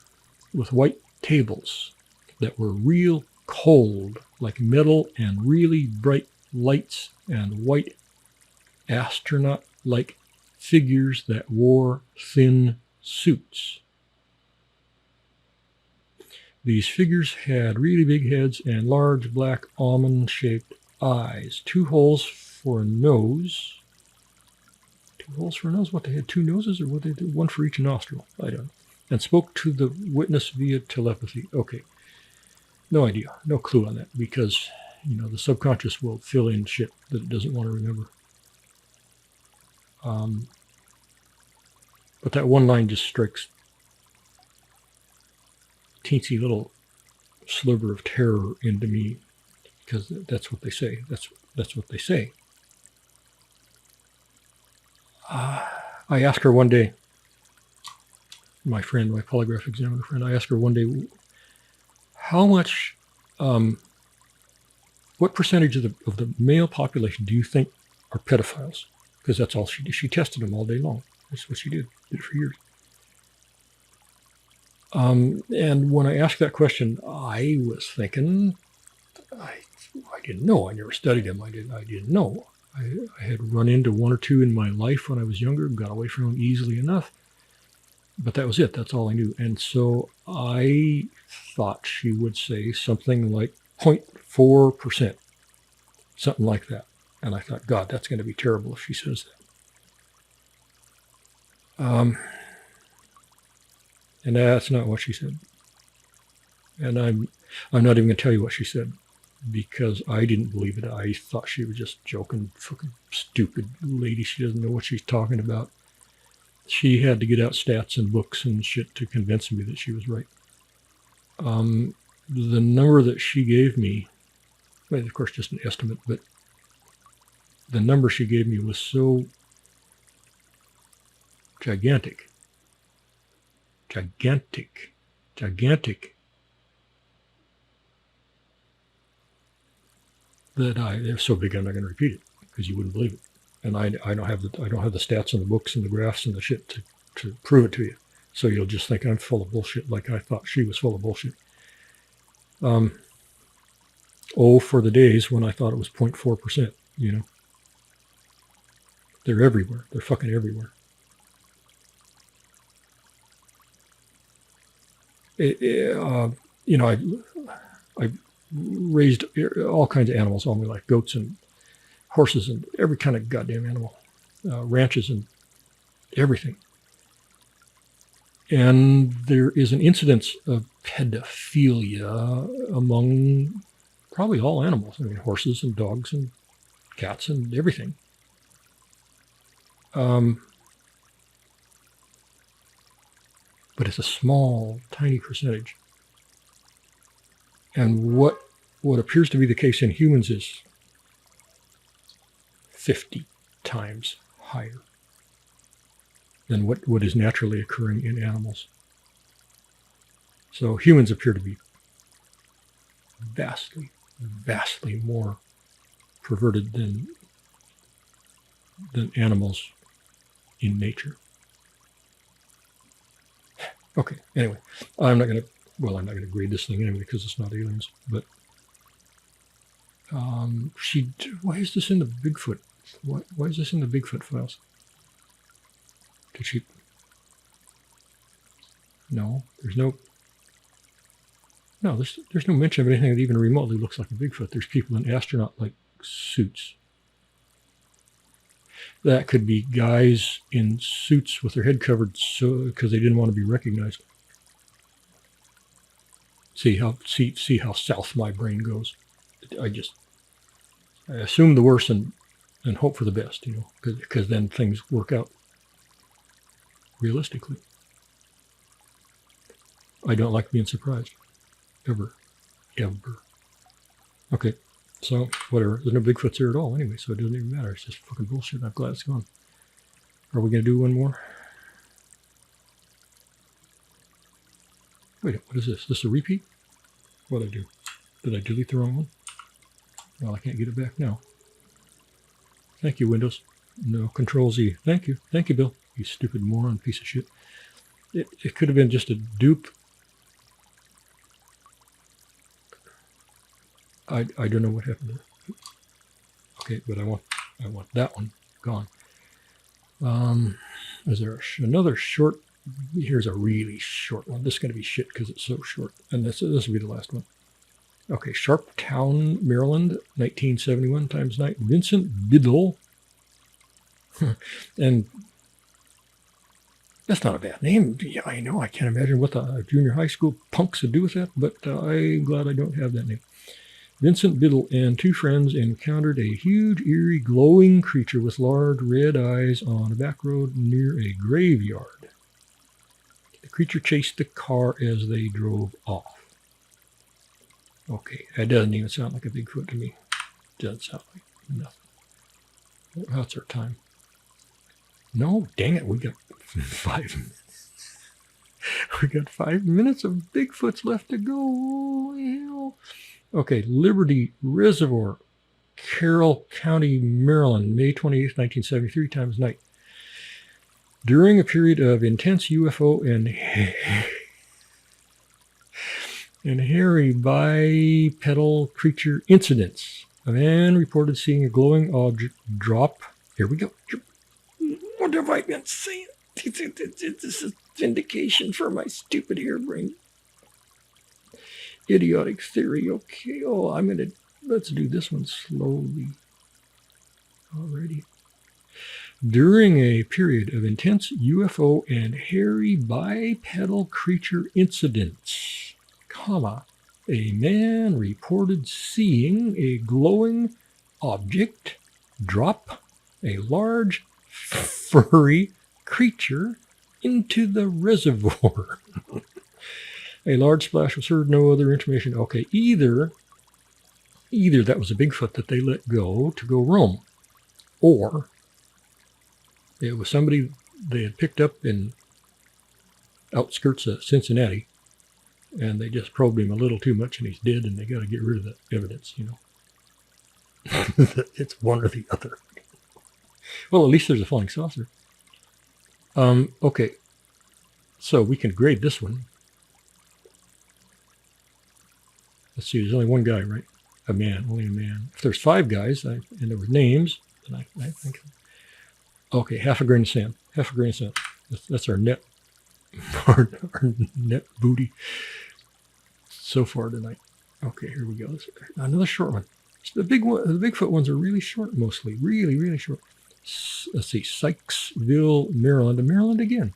with white tables that were real cold, like metal, and really bright lights and white astronaut-like figures that wore thin suits. These figures had really big heads and large black almond-shaped eyes, 2 holes for a nose. 2 holes for a nose? What, they had 2 noses, or what they do? 1 for each nostril? I don't know. And spoke to the witness via telepathy. Okay. No idea. No clue on that, because, the subconscious will fill in shit that it doesn't want to remember. But that one line just strikes teensy little sliver of terror into me, because that's what they say. That's what they say. I asked her one day, my polygraph examiner friend, I asked her one day, how much, what percentage of the male population do you think are pedophiles? Because that's all she did. She tested them all day long. That's what she did. Did it for years. And when I asked that question, I was thinking, I didn't know. I never studied them. I didn't know. I had run into 1 or 2 in my life when I was younger, got away from them easily enough. But that was it. That's all I knew. And so I thought she would say something like 0.4%, something like that. And I thought, God, that's going to be terrible if she says that. And that's not what she said. And I'm not even going to tell you what she said, because I didn't believe it. I thought she was just joking, fucking stupid lady. She doesn't know what she's talking about. She had to get out stats and books and shit to convince me that she was right. The number that she gave me, well, of course, just an estimate, but the number she gave me was so gigantic, that they're so big I'm not going to repeat it, because you wouldn't believe it. And I don't have the stats and the books and the graphs and the shit to prove it to you. So you'll just think I'm full of bullshit, like I thought she was full of bullshit. For the days when I thought it was 0.4%, They're everywhere. They're fucking everywhere. I raised all kinds of animals all my life, goats and horses and every kind of goddamn animal, ranches and everything. And there is an incidence of pedophilia among probably all animals. I mean, horses and dogs and cats and everything. But it's a small, tiny percentage. And what appears to be the case in humans is 50 times higher than what is naturally occurring in animals. So humans appear to be vastly, vastly more perverted than animals in nature. Okay, anyway, I'm not going to grade this thing anyway because it's not aliens, but why is this in the Bigfoot? Why is this in the Bigfoot files? Did she? No, there's no mention of anything that even remotely looks like a Bigfoot. There's people in astronaut-like suits. That could be guys in suits with their head covered because they didn't want to be recognized. See how south my brain goes. I assume the worst and hope for the best, because then things work out. realistically. I don't like being surprised. Ever. Okay, so whatever. There's no Bigfoots here at all anyway, so it doesn't even matter. It's just fucking bullshit. I'm glad it's gone. Are we going to do one more? Wait, what is this? Is this a repeat? What did I do? Did I delete the wrong one? Well, I can't get it back now. Thank you, Windows. No, Control Z. Thank you. Thank you, Bill. You stupid moron, piece of shit. It could have been just a dupe. I don't know what happened there. Okay, but I want that one gone. Is there another short? Here's a really short one. This is going to be shit because it's so short. And this will be the last one. Okay, Sharptown, Maryland, 1971 times night. Vincent Biddle. And that's not a bad name. Yeah, I know. I can't imagine what the junior high school punks would do with that, but I'm glad I don't have that name. Vincent Biddle and two friends encountered a huge, eerie, glowing creature with large red eyes on a back road near a graveyard. The creature chased the car as they drove off. Okay, that doesn't even sound like a Bigfoot to me. It doesn't sound like nothing. That's our time. No, dang it, we got 5 minutes. We got 5 minutes of Bigfoots left to go. Oh, hell. Okay, Liberty Reservoir, Carroll County, Maryland, May 28th, 1973, times night. During a period of intense UFO and hairy bipedal creature incidents, a man reported seeing a glowing object drop. Here we go. What have I been saying? This is vindication for my stupid harebrained idiotic theory. Okay, let's do this one slowly. Alrighty. During a period of intense UFO and hairy bipedal creature incidents, a man reported seeing a glowing object drop a large furry creature into the reservoir. A large splash was heard, no other information. Okay, either that was a Bigfoot that they let go to go roam, or it was somebody they had picked up in outskirts of Cincinnati, and they just probed him a little too much, and he's dead, and they got to get rid of that evidence, It's one or the other. Well, at least there's a flying saucer. Okay, so we can grade this one. Let's see, there's only one guy, right? A man, only a man. If there's 5 guys, and there were names, then I think... Okay, half a grain of sand. That's our net, our net booty so far tonight. Okay, here we go. Another short one. The Bigfoot ones are really short, mostly. Really, really short. Let's see, Sykesville, Maryland. Maryland again.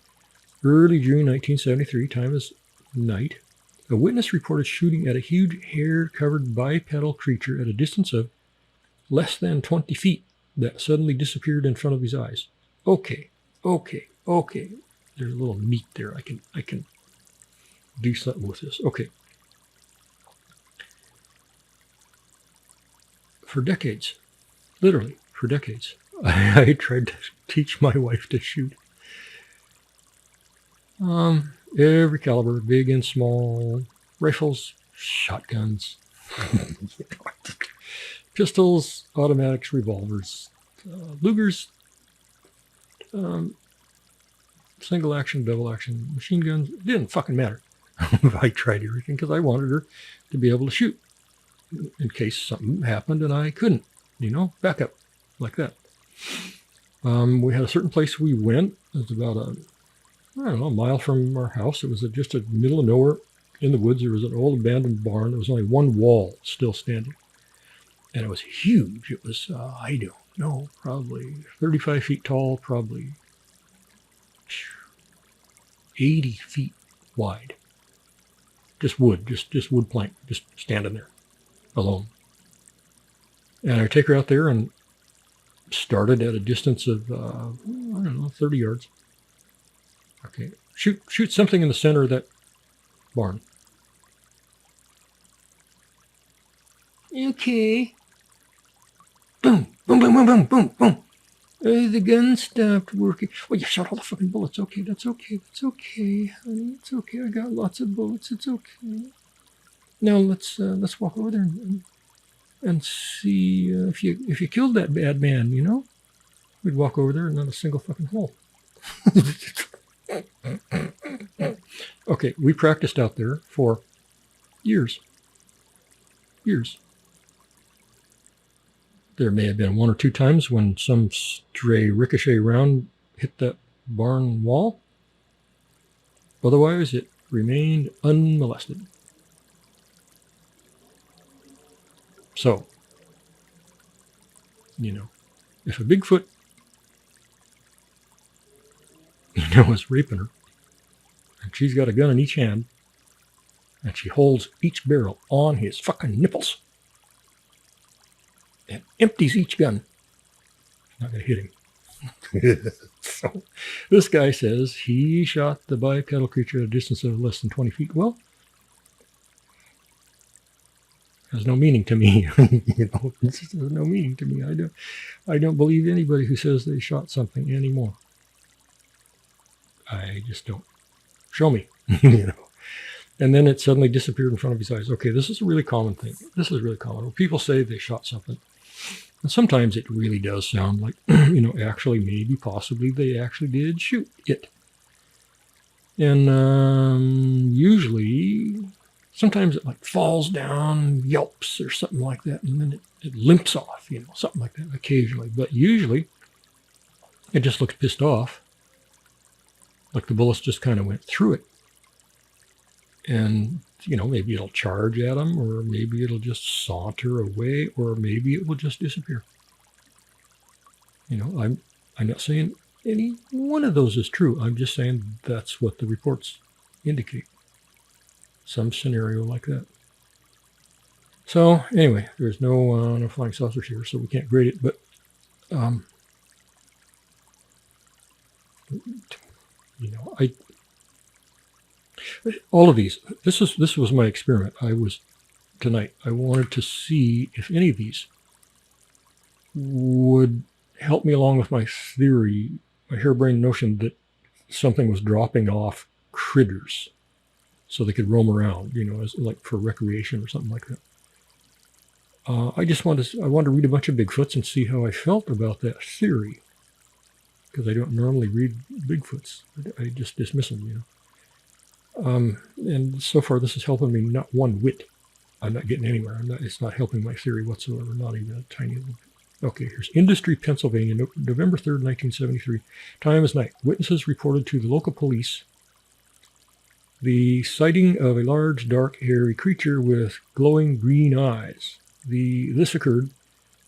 Early June 1973, time is night. A witness reported shooting at a huge hair-covered bipedal creature at a distance of less than 20 feet that suddenly disappeared in front of his eyes. Okay. There's a little meat there. I can do something with this. Okay. For decades, literally for decades, I tried to teach my wife to shoot. Every caliber, big and small, rifles, shotguns, pistols, automatics, revolvers, Lugers, single action, double action, machine guns. It didn't fucking matter. I tried everything because I wanted her to be able to shoot in case something happened and I couldn't, back up like that. We had a certain place we went. It was about a mile from our house. It was just a middle of nowhere in the woods. There was an old abandoned barn. There was only one wall still standing. And it was huge. It was, I don't know, probably 35 feet tall, probably 80 feet wide. Just wood, just wood plank, just standing there alone. And I take her out there and started at a distance of, 30 yards. Okay, shoot something in the center of that barn. Okay. Boom, boom, boom, boom, boom, boom, boom. The gun stopped working. Well, you shot all the fucking bullets. Okay, that's okay. That's okay, honey. It's okay. I got lots of bullets. It's okay. Now let's walk over there and see if you killed that bad man. You know, we'd walk over there and not a single fucking hole. Okay, we practiced out there for years. Years. There may have been one or two times when some stray ricochet round hit that barn wall. Otherwise, it remained unmolested. So, you know, if a Bigfoot, is raping her, and she's got a gun in each hand, and she holds each barrel on his fucking nipples, and empties each gun, she's not going to hit him. So, this guy says he shot the bipedal creature at a distance of less than 20 feet. Well, has no meaning to me. This has no meaning to me. I don't believe anybody who says they shot something anymore. I just don't. Show me, And then it suddenly disappeared in front of his eyes. Okay, this is a really common thing. This is really common. When people say they shot something, and sometimes it really does sound like, actually, maybe, possibly, they actually did shoot it. And usually, sometimes it like falls down, yelps or something like that, and then it limps off, something like that occasionally. But usually, it just looks pissed off, like the bullets just kind of went through it. And, maybe it'll charge at them, or maybe it'll just saunter away, or maybe it will just disappear. I'm not saying any one of those is true. I'm just saying that's what the reports indicate. Some scenario like that. So anyway, there's no flying saucers here, so we can't grade it. But all of these. This was my experiment. I wanted to see if any of these would help me along with my theory, my harebrained notion that something was dropping off critters so they could roam around, as like for recreation or something like that. I wanted to read a bunch of Bigfoots and see how I felt about that theory, because I don't normally read Bigfoots. I just dismiss them, And so far, this is helping me not one whit. I'm not getting anywhere. It's not helping my theory whatsoever, not even a tiny little bit. Okay, here's Industry, Pennsylvania, November 3rd, 1973. Time is night. Witnesses reported to the local police the sighting of a large, dark, hairy creature with glowing green eyes. This occurred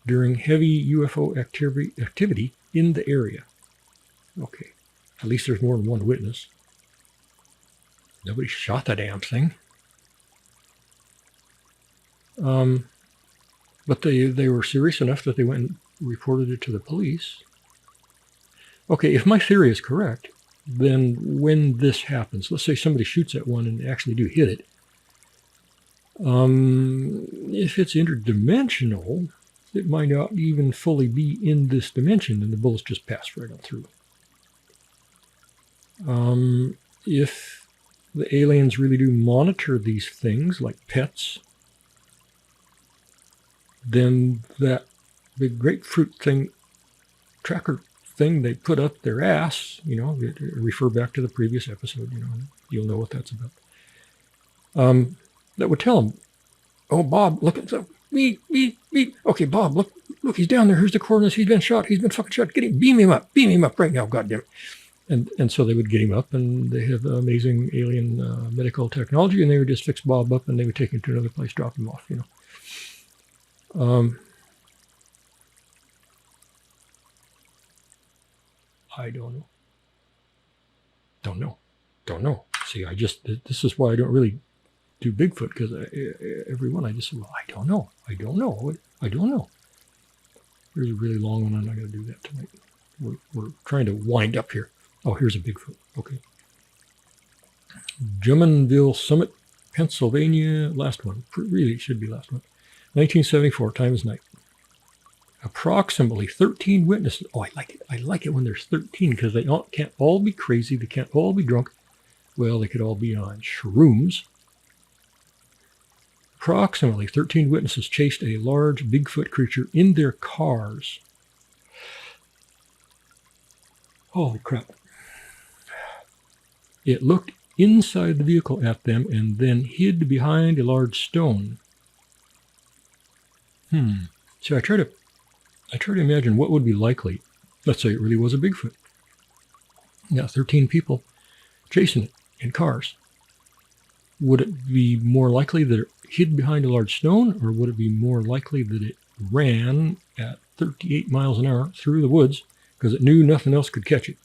during heavy UFO activity in the area. Okay, at least there's more than one witness. Nobody shot the damn thing. But they were serious enough that they went and reported it to the police. Okay, if my theory is correct, then when this happens, let's say somebody shoots at one and they actually do hit it. If it's interdimensional, it might not even fully be in this dimension, and the bullets just pass right on through. If the aliens really do monitor these things like pets, then that big grapefruit thing, tracker thing they put up their ass, refer back to the previous episode, you'll know what that's about. That would tell them, oh, Bob, look at the beep. Okay, Bob, look, he's down there. Here's the coordinates. He's been shot. He's been fucking shot. Get him, beam him up right now, goddamn it. And so they would get him up, and they have amazing alien medical technology, and they would just fix Bob up, and they would take him to another place, drop him off, I don't know. See, this is why I don't really do Bigfoot, because everyone I just say, well, I don't know. Here's a really long one. I'm not going to do that tonight. We're trying to wind up here. Oh, here's a Bigfoot. Okay. Drummondville Summit, Pennsylvania. Last one. Really, it should be last one. 1974. Time is night. Approximately 13 witnesses. Oh, I like it. I like it when there's 13 because they can't all be crazy. They can't all be drunk. Well, they could all be on shrooms. Approximately 13 witnesses chased a large Bigfoot creature in their cars. Holy crap. It looked inside the vehicle at them and then hid behind a large stone. So I try to imagine what would be likely. Let's say it really was a Bigfoot. You got 13 people chasing it in cars. Would it be more likely that it hid behind a large stone, or would it be more likely that it ran at 38 miles an hour through the woods because it knew nothing else could catch it?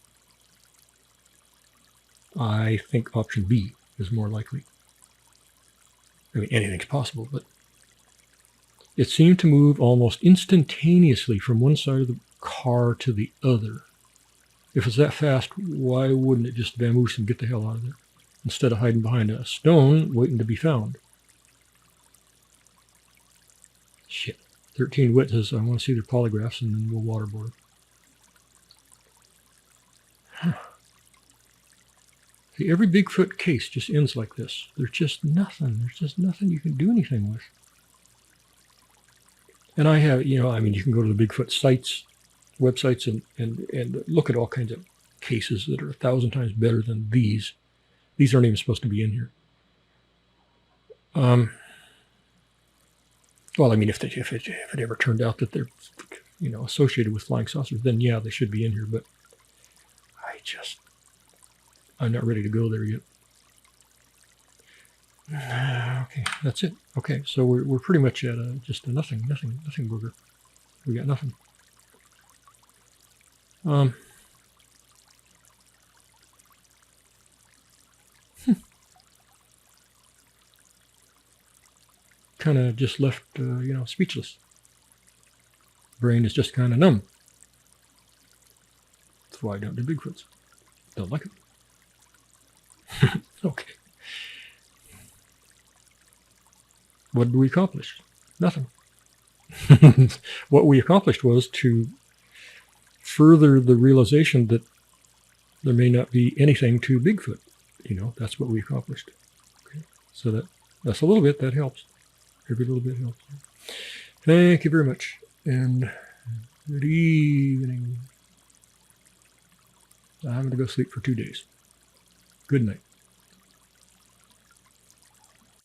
I think option B is more likely. I mean, anything's possible, but it seemed to move almost instantaneously from one side of the car to the other. If it's that fast, why wouldn't it just vamoose and get the hell out of there instead of hiding behind a stone waiting to be found? Shit. 13 witnesses. I want to see their polygraphs and then we'll waterboard. See, every Bigfoot case just ends like this. There's just nothing. There's just nothing you can do anything with. And I have, you can go to the Bigfoot websites and look at all kinds of cases that are 1,000 times better than these. These aren't even supposed to be in here. Well, I mean, if it ever turned out that they're, associated with flying saucers, then yeah, they should be in here. But I'm not ready to go there yet. Okay, that's it. Okay, so we're pretty much at just a nothing burger. We got nothing. Kind of just left, speechless. Brain is just kind of numb. That's why I don't do Bigfoots. Don't like it. Okay. What did we accomplish? Nothing. What we accomplished was to further the realization that there may not be anything to Bigfoot. That's what we accomplished. Okay. So that's a little bit. That helps. Every little bit helps. Thank you very much. And good evening. I'm going to go sleep for 2 days. Good night.